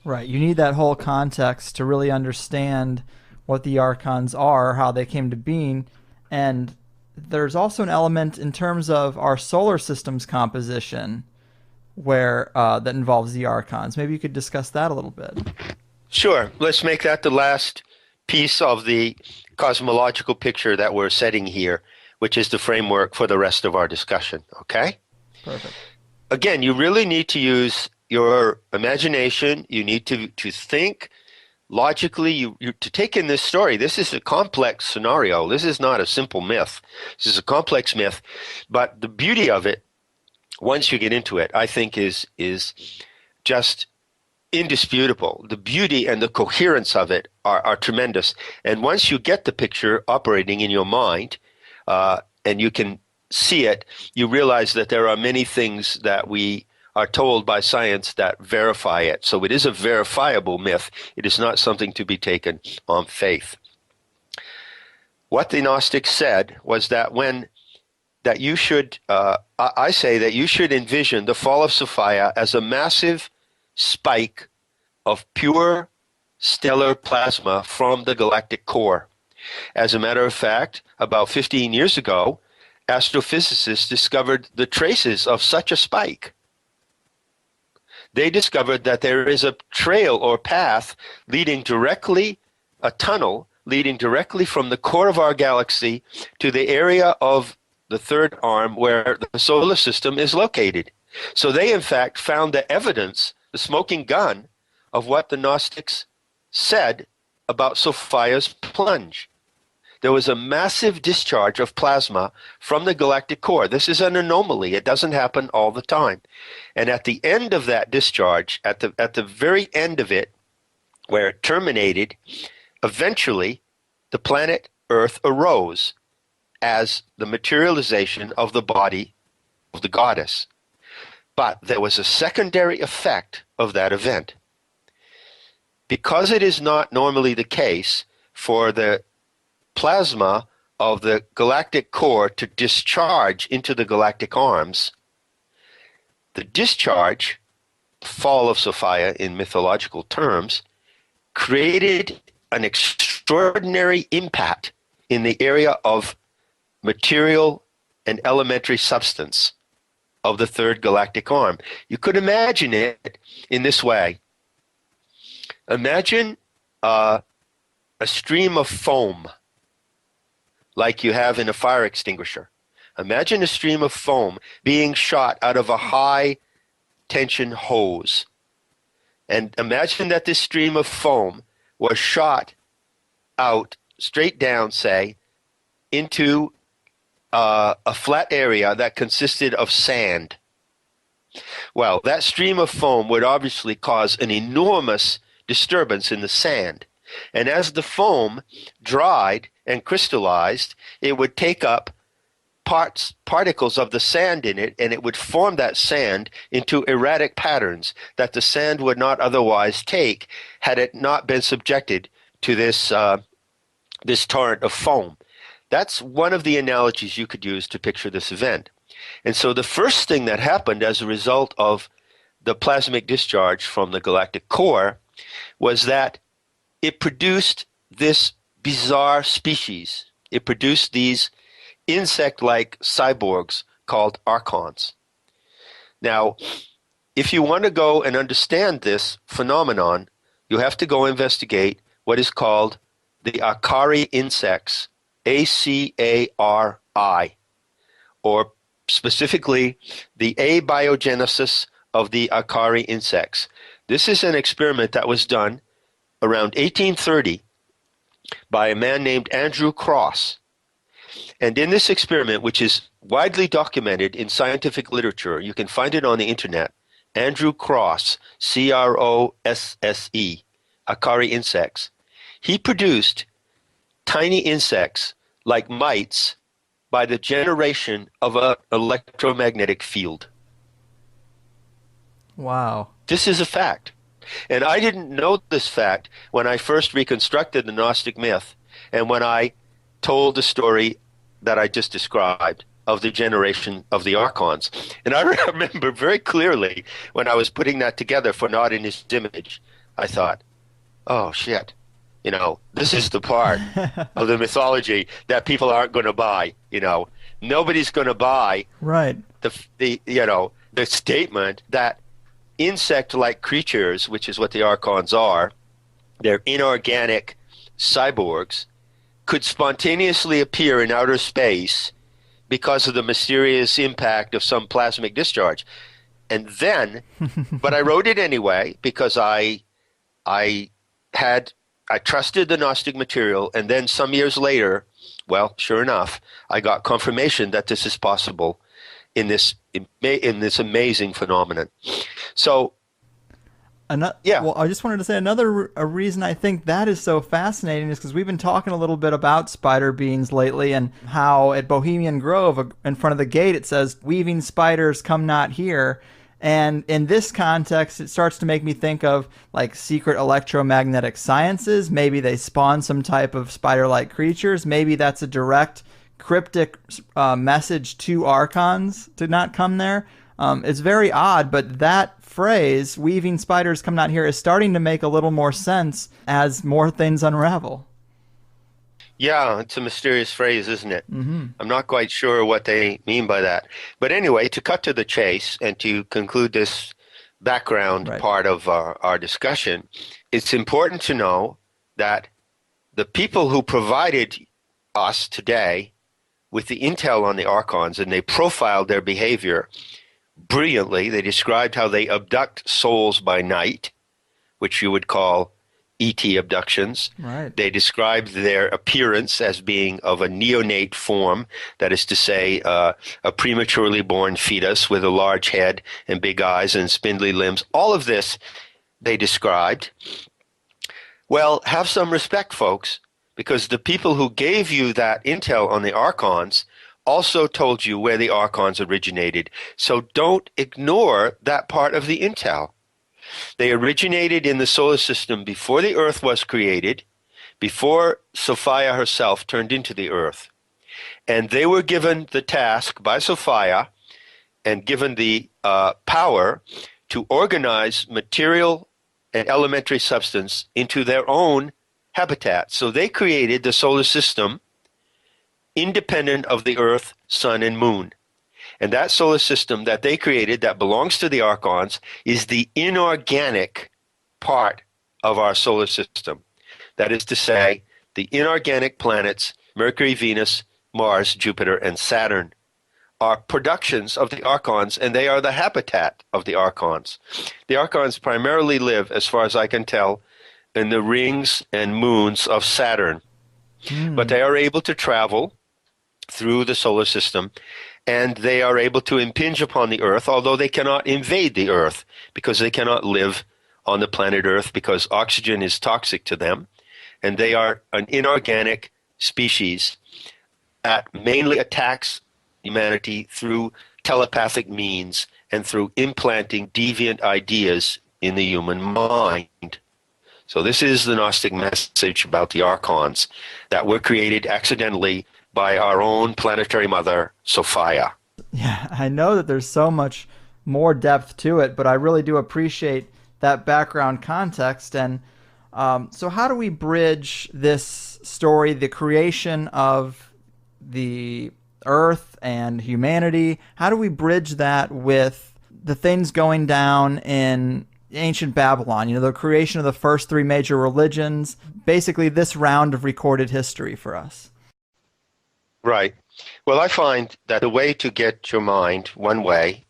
Right. You need that whole context to really understand what the Archons are, how they came to being. And there's also an element in terms of our solar system's composition where that involves the Archons. Maybe you could discuss that a little bit. Sure. Let's make that the last piece of the cosmological picture that we're setting here, which is the framework for the rest of our discussion. Okay? Perfect. Again, you really need to use your imagination. You need to think logically. You to take in this story. This is a complex scenario. This is not a simple myth. This is a complex myth. But the beauty of it, once you get into it, I think is just indisputable. The beauty and the coherence of it are tremendous. And once you get the picture operating in your mind, and you can see it, you realize that there are many things that we are told by science that verify it. So it is a verifiable myth. It is not something to be taken on faith. What the Gnostics said was that you should, I say that you should envision the fall of Sophia as a massive spike of pure stellar plasma from the galactic core. As a matter of fact, about 15 years ago, astrophysicists discovered the traces of such a spike. They discovered that there is a trail or path leading directly, a tunnel leading directly from the core of our galaxy to the area of the third arm where the solar system is located. So they, in fact, found the evidence, the smoking gun, of what the Gnostics said about Sophia's plunge. There was a massive discharge of plasma from the galactic core. This is an anomaly. It doesn't happen all the time. And at the end of that discharge, at the very end of it, where it terminated, eventually the planet Earth arose as the materialization of the body of the goddess. But there was a secondary effect of that event. Because it is not normally the case for the plasma of the galactic core to discharge into the galactic arms, the discharge, fall of Sophia in mythological terms, created an extraordinary impact in the area of material and elementary substance of the third galactic arm. You could imagine it in this way. Imagine a stream of foam like you have in a fire extinguisher. Imagine a stream of foam being shot out of a high tension hose. And imagine that this stream of foam was shot out straight down, say, into a flat area that consisted of sand. Well, that stream of foam would obviously cause an enormous disturbance in the sand. And as the foam dried and crystallized, it would take up particles of the sand in it, and it would form that sand into erratic patterns that the sand would not otherwise take had it not been subjected to this torrent of foam. That's one of the analogies you could use to picture this event. And so the first thing that happened as a result of the plasmic discharge from the galactic core was that it produced this bizarre species. It produced these insect-like cyborgs called Archons. Now, if you want to go and understand this phenomenon, you have to go investigate what is called the Acari insects, ACARI, or specifically the abiogenesis of the Acari insects. This is an experiment that was done around 1830 by a man named Andrew Cross. And in this experiment, which is widely documented in scientific literature, you can find it on the internet, Andrew Cross, C-R-O-S-S-E, Acari insects. He produced tiny insects like mites by the generation of an electromagnetic field. Wow. This is a fact. And I didn't know this fact when I first reconstructed the Gnostic myth and when I told the story that I just described of the generation of the Archons. And I remember very clearly when I was putting that together for Not in His Image, I thought, oh, shit. You know, this is the part of the mythology that people aren't going to buy. You know, nobody's going to buy the statement that insect-like creatures, which is what the Archons are, they're inorganic cyborgs, could spontaneously appear in outer space because of the mysterious impact of some plasmic discharge. And then, but I wrote it anyway because I trusted the Gnostic material, and then some years later, well, sure enough, I got confirmation that this is possible in this amazing phenomenon. So, Well, I just wanted to say a reason I think that is so fascinating is because we've been talking a little bit about spider beans lately and how at Bohemian Grove in front of the gate it says, "Weaving spiders come not here." And in this context, it starts to make me think of like secret electromagnetic sciences. Maybe they spawn some type of spider-like creatures. Maybe that's a direct cryptic message to Archons to not come there. It's very odd, but that phrase, "weaving spiders come not here," is starting to make a little more sense as more things unravel. Yeah, it's a mysterious phrase, isn't it? Mm-hmm. I'm not quite sure what they mean by that. But anyway, to cut to the chase and to conclude this background part of our discussion, it's important to know that the people who provided us today with the intel on the Archons, and they profiled their behavior brilliantly. They described how they abduct souls by night, which you would call ET abductions. Right. They described their appearance as being of a neonate form, that is to say, a prematurely born fetus with a large head and big eyes and spindly limbs. All of this they described. Well, have some respect, folks, because the people who gave you that intel on the Archons also told you where the Archons originated. So don't ignore that part of the intel. They originated in the solar system before the Earth was created, before Sophia herself turned into the Earth. And they were given the task by Sophia and given the power to organize material and elementary substance into their own habitat. So they created the solar system independent of the Earth, Sun, and Moon. And that solar system that they created that belongs to the Archons is the inorganic part of our solar system. That is to say, the inorganic planets, Mercury, Venus, Mars, Jupiter, and Saturn, are productions of the Archons, and they are the habitat of the Archons. The Archons primarily live, as far as I can tell, in the rings and moons of Saturn. But they are able to travel through the solar system, and they are able to impinge upon the Earth, although they cannot invade the Earth because they cannot live on the planet Earth because oxygen is toxic to them. And they are an inorganic species that mainly attacks humanity through telepathic means and through implanting deviant ideas in the human mind. So this is the Gnostic message about the Archons, that were created accidentally by our own planetary mother, Sophia. Yeah, I know that there's so much more depth to it, but I really do appreciate that background context. And so how do we bridge this story, the creation of the Earth and humanity? How do we bridge that with the things going down in ancient Babylon, you know, the creation of the first three major religions, basically this round of recorded history for us? Right. Well, I find that the way to get your mind, one way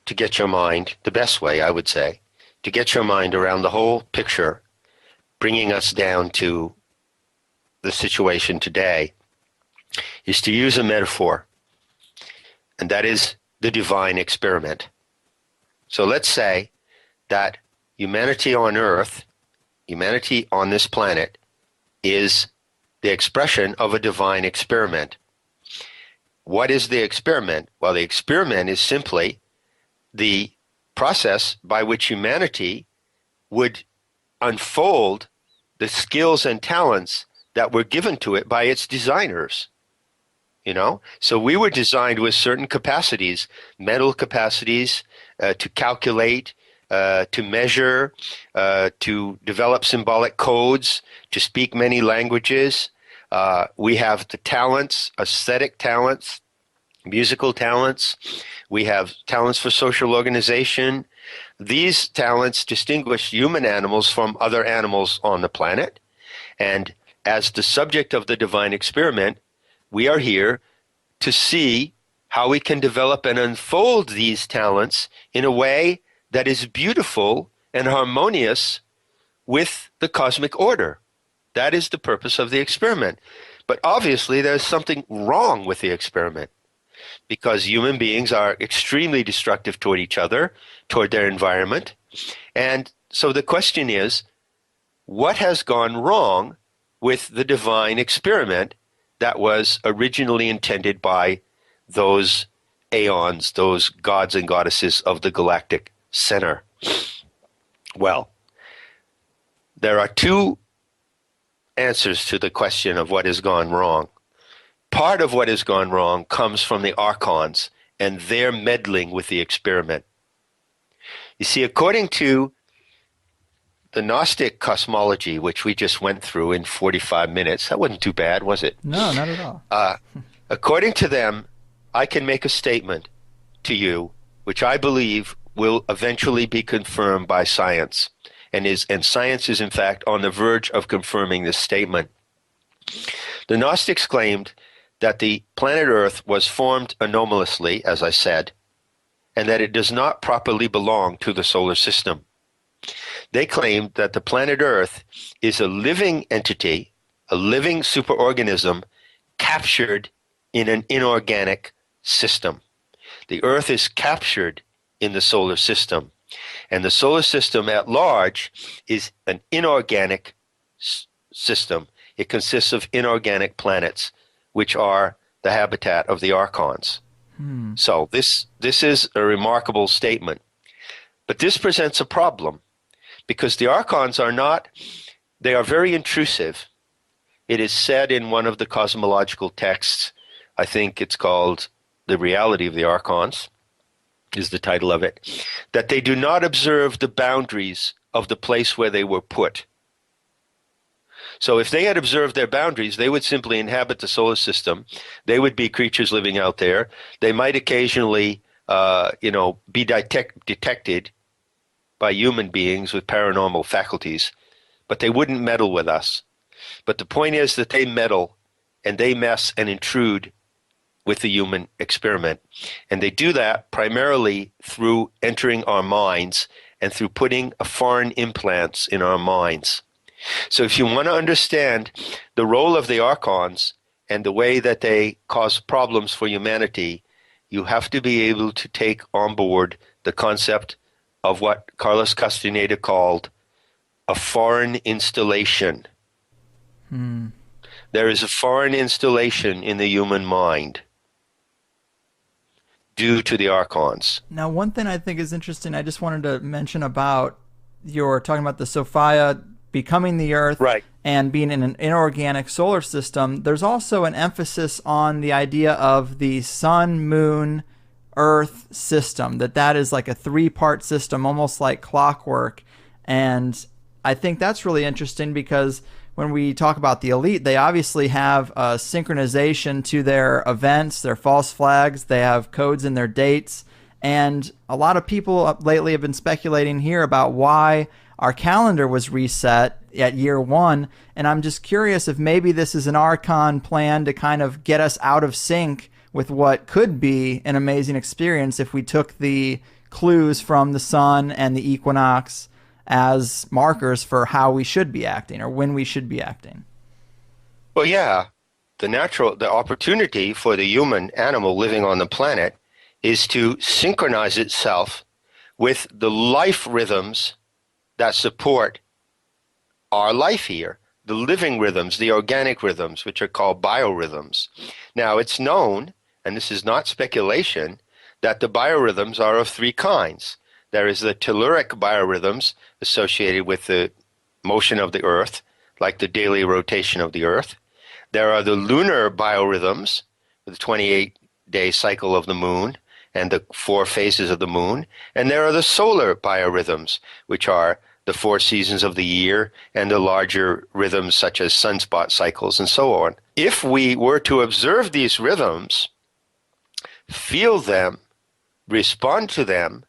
to get your mind, the best way, I would say, to get your mind around the whole picture, bringing us down to the situation today, is to use a metaphor, and that is the divine experiment. So let's say that humanity on Earth, humanity on this planet, is the expression of a divine experiment. What is the experiment? Well, the experiment is simply the process by which humanity would unfold the skills and talents that were given to it by its designers. You know, so we were designed with certain capacities, mental capacities, to calculate, to measure, to develop symbolic codes, to speak many languages. We have the talents, aesthetic talents, musical talents. We have talents for social organization. These talents distinguish human animals from other animals on the planet. And as the subject of the divine experiment, we are here to see how we can develop and unfold these talents in a way that is beautiful and harmonious with the cosmic order. That is the purpose of the experiment. But obviously there's something wrong with the experiment, because human beings are extremely destructive toward each other, toward their environment. And so the question is, what has gone wrong with the divine experiment that was originally intended by those aeons, those gods and goddesses of the galactic center? Well, there are two answers to the question of what has gone wrong. Part of what has gone wrong comes from the Archons and their meddling with the experiment. You see, according to the Gnostic cosmology, which we just went through in 45 minutes, that wasn't too bad, was it? No, not at all. According to them, I can make a statement to you, which I believe will eventually be confirmed by science. and science is in fact on the verge of confirming this statement. The Gnostics claimed that the planet Earth was formed anomalously, as I said, and that it does not properly belong to the solar system. They claimed that the planet Earth is a living entity, a living superorganism captured in an inorganic system. The Earth is captured in the solar system, and the solar system at large is an inorganic system. It consists of inorganic planets, which are the habitat of the Archons. So this is a remarkable statement. But this presents a problem, because the Archons they are very intrusive. It is said in one of the cosmological texts, I think it's called The Reality of the Archons, is the title of it, that they do not observe the boundaries of the place where they were put. So if they had observed their boundaries, they would simply inhabit the solar system. They would be creatures living out there. They might occasionally, be detected by human beings with paranormal faculties, but they wouldn't meddle with us. But the point is that they meddle and they mess and intrude with the human experiment. And they do that primarily through entering our minds and through putting foreign implants in our minds. So if you want to understand the role of the Archons and the way that they cause problems for humanity, you have to be able to take on board the concept of what Carlos Castaneda called a foreign installation. There is a foreign installation in the human mind due to the Archons. Now, one thing I think is interesting, I just wanted to mention about you're talking about the 𝐒ophia becoming the Earth, right, and being in an inorganic solar system. There's also an emphasis on the idea of the Sun, Moon, Earth system, that is like a three-part system, almost like clockwork. And I think that's really interesting because when we talk about the elite, they obviously have a synchronization to their events, their false flags, they have codes in their dates. And a lot of people lately have been speculating here about why our calendar was reset at year 1, and I'm just curious if maybe this is an Archon plan to kind of get us out of sync with what could be an amazing experience if we took the clues from the sun and the equinox as markers for how we should be acting or when we should be acting. Well, yeah, the opportunity for the human animal living on the planet is to synchronize itself with the life rhythms that support our life here, the living rhythms, the organic rhythms, which are called biorhythms. Now, it's known, and this is not speculation, that the biorhythms are of 3 kinds. There is the telluric biorhythms associated with the motion of the Earth, like the daily rotation of the Earth. There are the lunar biorhythms, the 28-day cycle of the moon and the 4 phases of the moon. And there are the solar biorhythms, which are the 4 seasons of the year and the larger rhythms such as sunspot cycles and so on. If we were to observe these rhythms, feel them, respond to them,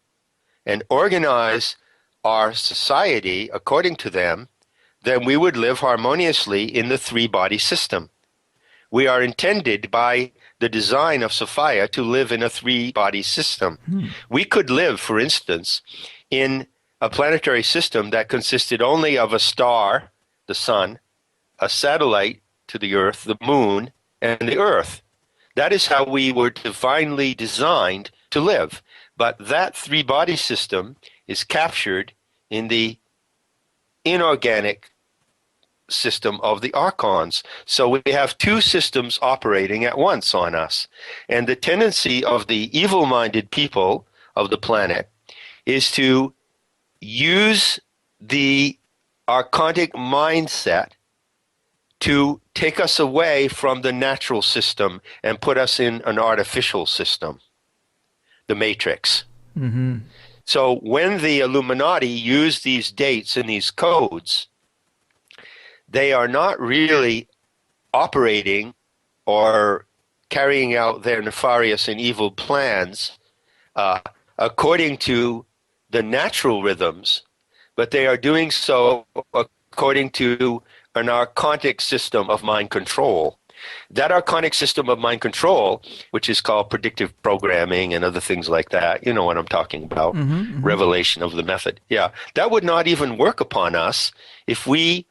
and organize our society according to them, then we would live harmoniously in the 3-body system. We are intended by the design of 𝐒ophia to live in a 3-body system. We could live, for instance, in a planetary system that consisted only of a star, the sun, a satellite to the Earth, the moon, and the Earth. That is how we were divinely designed to live. But that 3-body system is captured in the inorganic system of the Archons. So we have 2 systems operating at once on us. And the tendency of the evil-minded people of the planet is to use the archontic mindset to take us away from the natural system and put us in an artificial system, the matrix. So when the Illuminati use these dates and these codes, they are not really operating or carrying out their nefarious and evil plans according to the natural rhythms, but they are doing so according to an archontic system of mind control. That archonic system of mind control, which is called predictive programming and other things like that, you know what I'm talking about, revelation of the method. Yeah, that would not even work upon us if we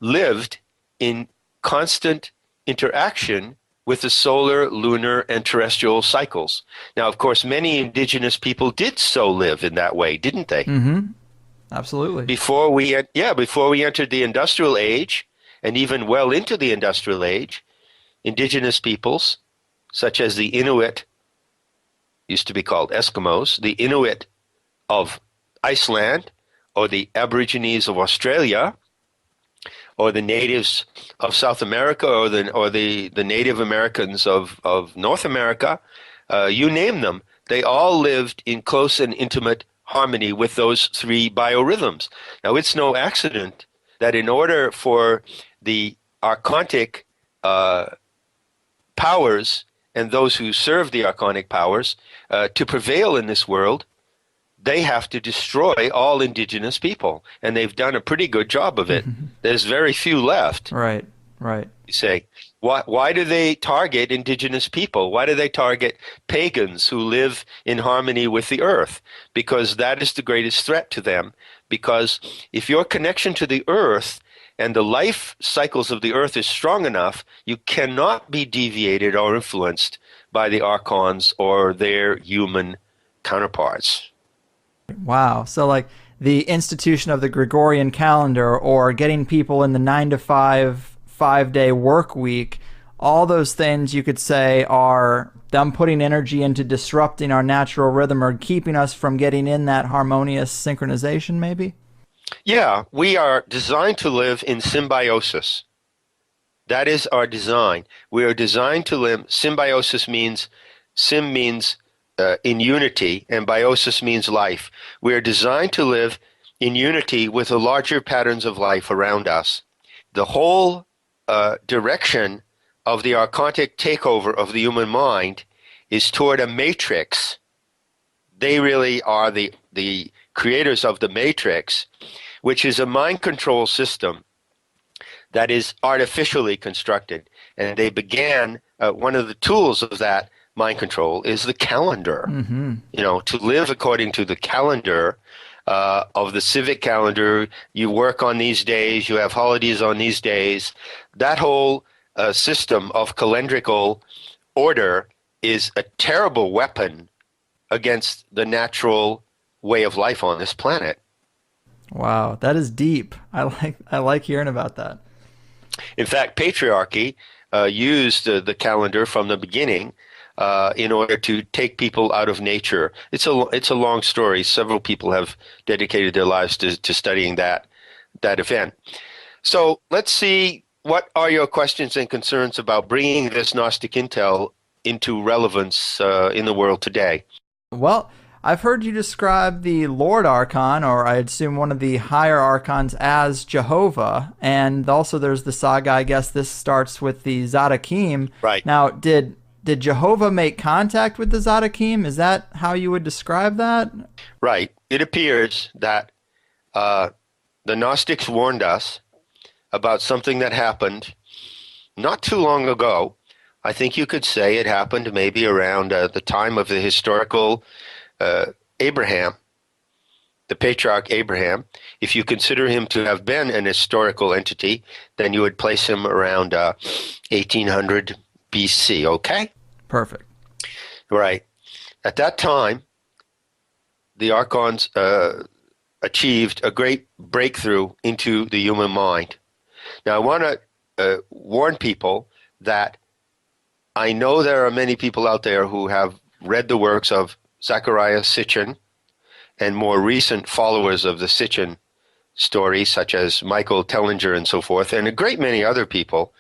lived in constant interaction with the solar, lunar, and terrestrial cycles. Now, of course, many indigenous people did so live in that way, didn't they? Absolutely. Before we entered the industrial age, and even well into the industrial age, indigenous peoples, such as the Inuit, used to be called Eskimos, the Inuit of Iceland, or the Aborigines of Australia, or the natives of South America, or the Native Americans of North America, you name them, they all lived in close and intimate harmony with those three biorhythms. Now, it's no accident that in order for the archontic powers and those who serve the archonic powers to prevail in this world, they have to destroy all indigenous people. And they've done a pretty good job of it. There's very few left. Right, right. You say, why do they target indigenous people? Why do they target pagans who live in harmony with the earth? Because that is the greatest threat to them. Because if your connection to the earth and the life cycles of the earth is strong enough, you cannot be deviated or influenced by the Archons or their human counterparts. Wow. So like the institution of the Gregorian calendar, or getting people in the 9 to 5, 5-day work week, all those things you could say are them putting energy into disrupting our natural rhythm or keeping us from getting in that harmonious synchronization, maybe? Yeah, we are designed to live in symbiosis. That is our design. We are designed to live. Symbiosis means, sym means in unity, and biosis means life. We are designed to live in unity with the larger patterns of life around us. The whole direction of the archontic takeover of the human mind is toward a matrix. They really are the creators of the matrix, which is a mind control system that is artificially constructed. And they began, one of the tools of that mind control is the calendar. You know, to live according to the calendar of the civic calendar. You work on these days, you have holidays on these days. That whole system of calendrical order is a terrible weapon against the natural way of life on this planet. Wow, that is deep. I like hearing about that. In fact, patriarchy used the calendar from the beginning in order to take people out of nature. It's a long story. Several people have dedicated their lives to studying that event. So let's see, what are your questions and concerns about bringing this Gnostic intel into relevance in the world today? Well, I've heard you describe the Lord Archon, or I assume one of the higher Archons, as Jehovah, and also there's the saga, I guess this starts with the Tzaddikim. Right. Now, did Jehovah make contact with the Tzaddikim? Is that how you would describe that? Right. It appears that the Gnostics warned us about something that happened not too long ago. I think you could say it happened maybe around the time of the historical Abraham, the patriarch Abraham. If you consider him to have been an historical entity, then you would place him around 1800 BC, okay? Perfect. Right. At that time, the Archons achieved a great breakthrough into the human mind. Now, I want to warn people that I know there are many people out there who have read the works of Zecharia Sitchin and more recent followers of the Sitchin story, such as Michael Tellinger and so forth, and a great many other people,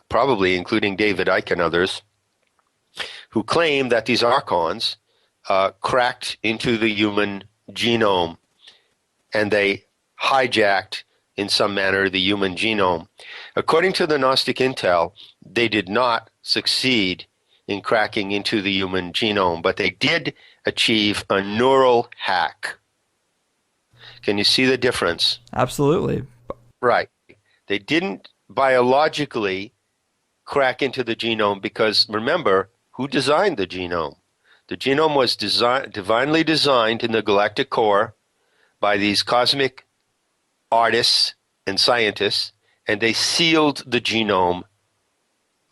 probably including David Icke and others, who claim that these Archons cracked into the human genome and they hijacked in some manner the human genome. According to the Gnostic intel, they did not succeed in cracking into the human genome, but they did achieve a neural hack. Can you see the difference? Absolutely. Right. They didn't biologically crack into the genome because, remember, who designed the genome? The genome was divinely designed in the galactic core by these cosmic artists and scientists, and they sealed the genome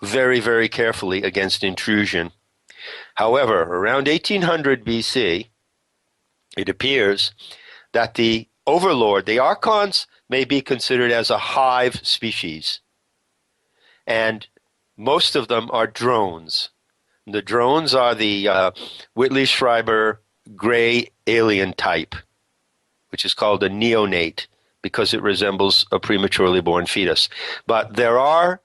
very, very carefully against intrusion. However, around 1800 BC, it appears that the overlord, the Archons, may be considered as a hive species. And most of them are drones. The drones are the Whitley Schreiber gray alien type, which is called a neonate because it resembles a prematurely born fetus. But there are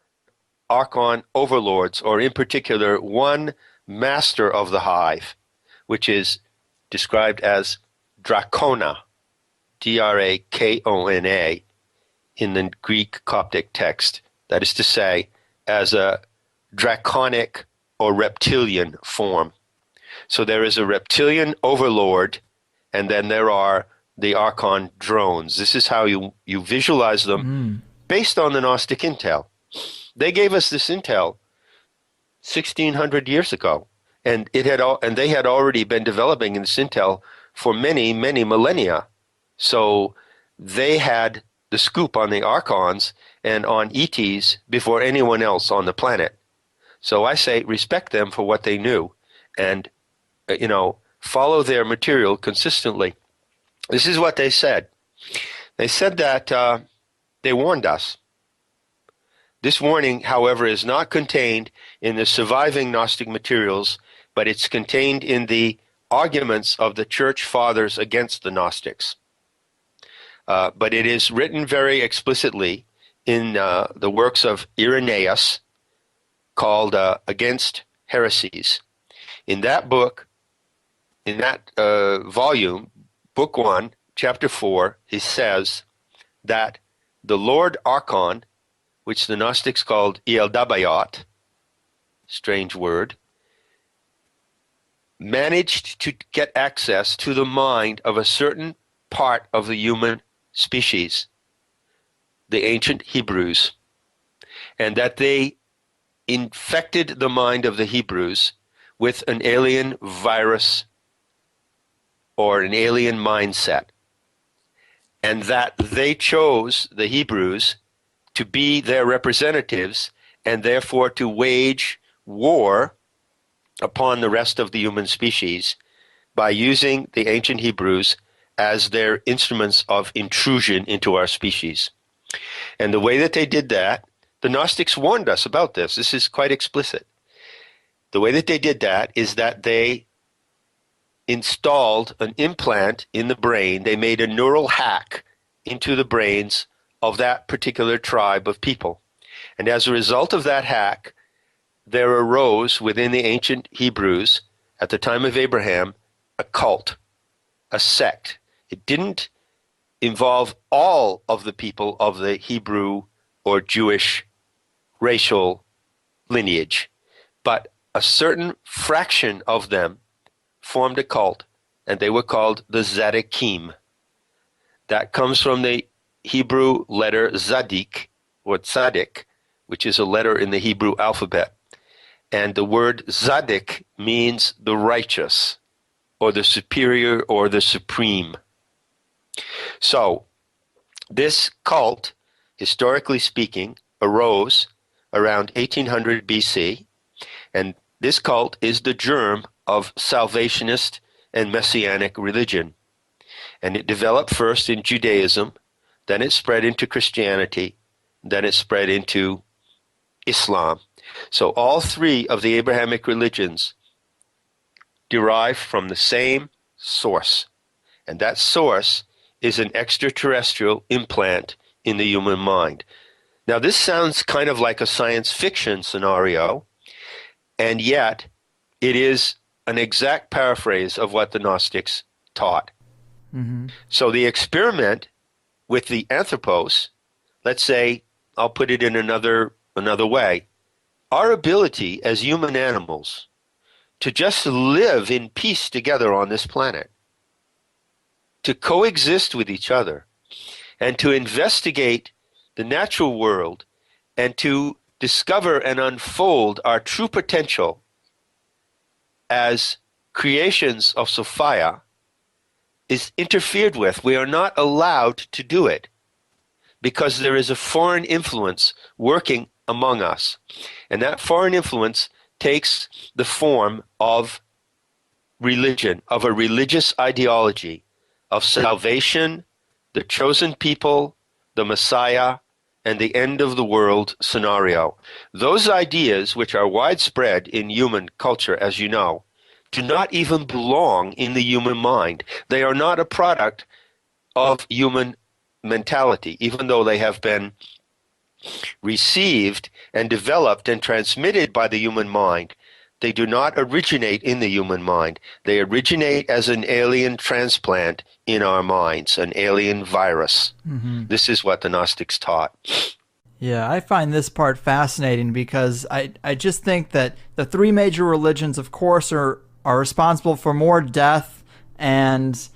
Archon overlords, or in particular one master of the hive, which is described as Dracona, Drakona, in the Greek Coptic text. That is to say, as a draconic or reptilian form. So there is a reptilian overlord, and then there are the Archon drones. This is how you visualize them based on the Gnostic intel. They gave us this intel 1,600 years ago, and they had already been developing this intel for many, many millennia. So they had the scoop on the Archons and on ETs before anyone else on the planet. So I say respect them for what they knew, and follow their material consistently. This is what they said. They said that they warned us. This warning, however, is not contained in the surviving Gnostic materials, but it's contained in the arguments of the Church Fathers against the Gnostics. But it is written very explicitly in the works of Irenaeus, called Against Heresies. In that book, in that volume, Book 1, Chapter 4, he says that the Lord Archon, which the Gnostics called albeit, strange word, managed to get access to the mind of a certain part of the human species, the ancient Hebrews, and that they infected the mind of the Hebrews with an alien virus or an alien mindset, and that they chose the Hebrews to be their representatives and therefore to wage war upon the rest of the human species by using the ancient Hebrews as their instruments of intrusion into our species. And the way that they did that, the Gnostics warned us about this. This is quite explicit. The way that they did that is that they installed an implant in the brain. They made a neural hack into the brains of that particular tribe of people. And as a result of that hack, there arose within the ancient Hebrews, at the time of Abraham, a cult, a sect. It didn't involve all of the people of the Hebrew or Jewish racial lineage, but a certain fraction of them formed a cult, and they were called the Tzaddikim. That comes from the Hebrew letter Zadik, or Tzaddik, which is a letter in the Hebrew alphabet. And the word Zadik means the righteous, or the superior, or the supreme. So, this cult, historically speaking, arose around 1800 BC, and this cult is the germ of salvationist and messianic religion. And it developed first in Judaism, then it spread into Christianity, then it spread into Islam. So all three of the Abrahamic religions derive from the same source, and that source is an extraterrestrial implant in the human mind. Now, this sounds kind of like a science fiction scenario, and yet it is an exact paraphrase of what the Gnostics taught. Mm-hmm. So the experiment with the anthropos, let's say, I'll put it in another way, our ability as human animals to just live in peace together on this planet, to coexist with each other and to investigate the natural world and to discover and unfold our true potential as creations of Sophia is interfered with. We are not allowed to do it because there is a foreign influence working among us. And that foreign influence takes the form of religion, of a religious ideology, of salvation, the chosen people, the Messiah, and the end of the world scenario. Those ideas, which are widespread in human culture, as you know, do not even belong in the human mind. They are not a product of human mentality, even though they have been received and developed and transmitted by the human mind. They do not originate in the human mind. They originate as an alien transplant in our minds, an alien virus. Mm-hmm. This is what the Gnostics taught. Yeah, I find this part fascinating because I just think that the three major religions, of course, are responsible for more death and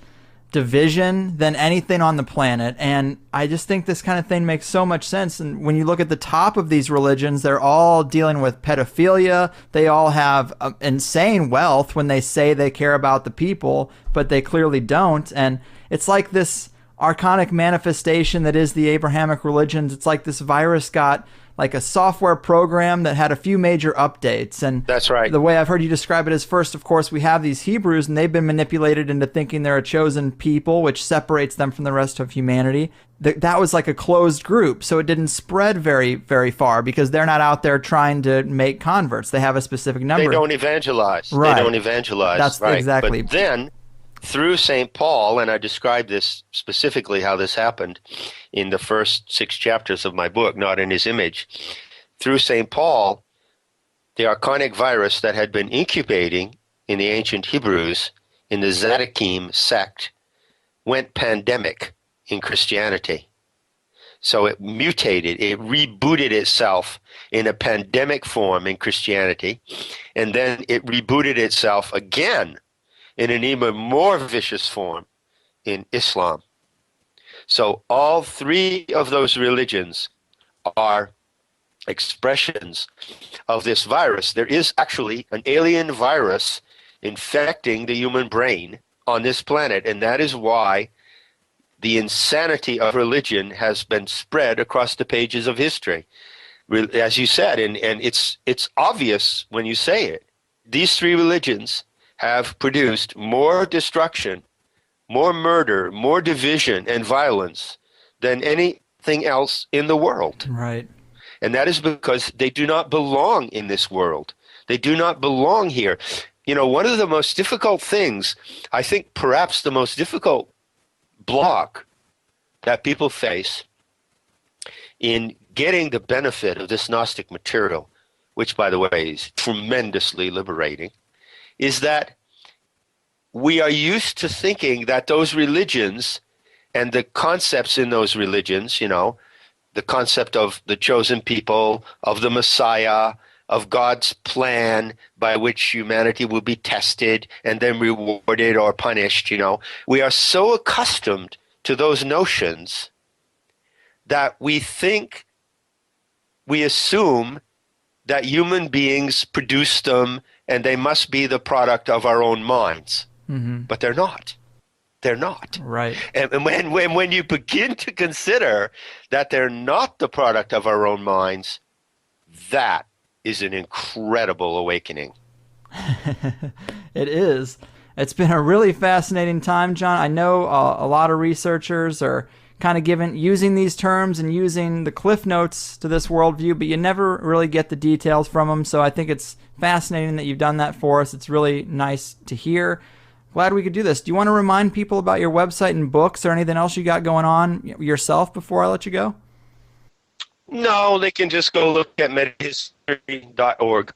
division than anything on the planet. And I just think this kind of thing makes so much sense. And when you look at the top of these religions, they're all dealing with pedophilia. They all have insane wealth when they say they care about the people, but they clearly don't. And it's like this archonic manifestation that is the Abrahamic religions. It's like this virus got like a software program that had a few major updates. And that's right. The way I've heard you describe it is, first, of course, we have these Hebrews, and they've been manipulated into thinking they're a chosen people, which separates them from the rest of humanity. That was like a closed group, so it didn't spread very, very far because they're not out there trying to make converts. They have a specific number. They don't evangelize. Right. They don't evangelize. That's right. exactly. But then, through St. Paul, and I describe this specifically how this happened in the first 6 chapters of my book, Not in His Image. Through St. Paul, the archonic virus that had been incubating in the ancient Hebrews in the Zadokim sect went pandemic in Christianity. So it mutated, it rebooted itself in a pandemic form in Christianity, and then it rebooted itself again in an even more vicious form in Islam. So all 3 of those religions are expressions of this virus. There is actually an alien virus infecting the human brain on this planet, and that is why the insanity of religion has been spread across the pages of history. As you said, and it's obvious when you say it, these 3 religions have produced more destruction, more murder, more division and violence than anything else in the world. Right. And that is because they do not belong in this world. They do not belong here. You know, one of the most difficult things, I think perhaps the most difficult block that people face in getting the benefit of this Gnostic material, which, by the way, is tremendously liberating, is that we are used to thinking that those religions and the concepts in those religions, you know, the concept of the chosen people, of the Messiah, of God's plan by which humanity will be tested and then rewarded or punished, you know. We are so accustomed to those notions that we assume that human beings produce them and they must be the product of our own minds. Mm-hmm. But they're not. They're not. Right. And when you begin to consider that they're not the product of our own minds, that is an incredible awakening. It is. It's been a really fascinating time, John. I know a lot of researchers are kind of using these terms and using the cliff notes to this worldview, but you never really get the details from them. So I think it's fascinating that you've done that for us. It's really nice to hear. Glad we could do this. Do you want to remind people about your website and books or anything else you got going on yourself before I let you go? No, they can just go look at metahistory.org,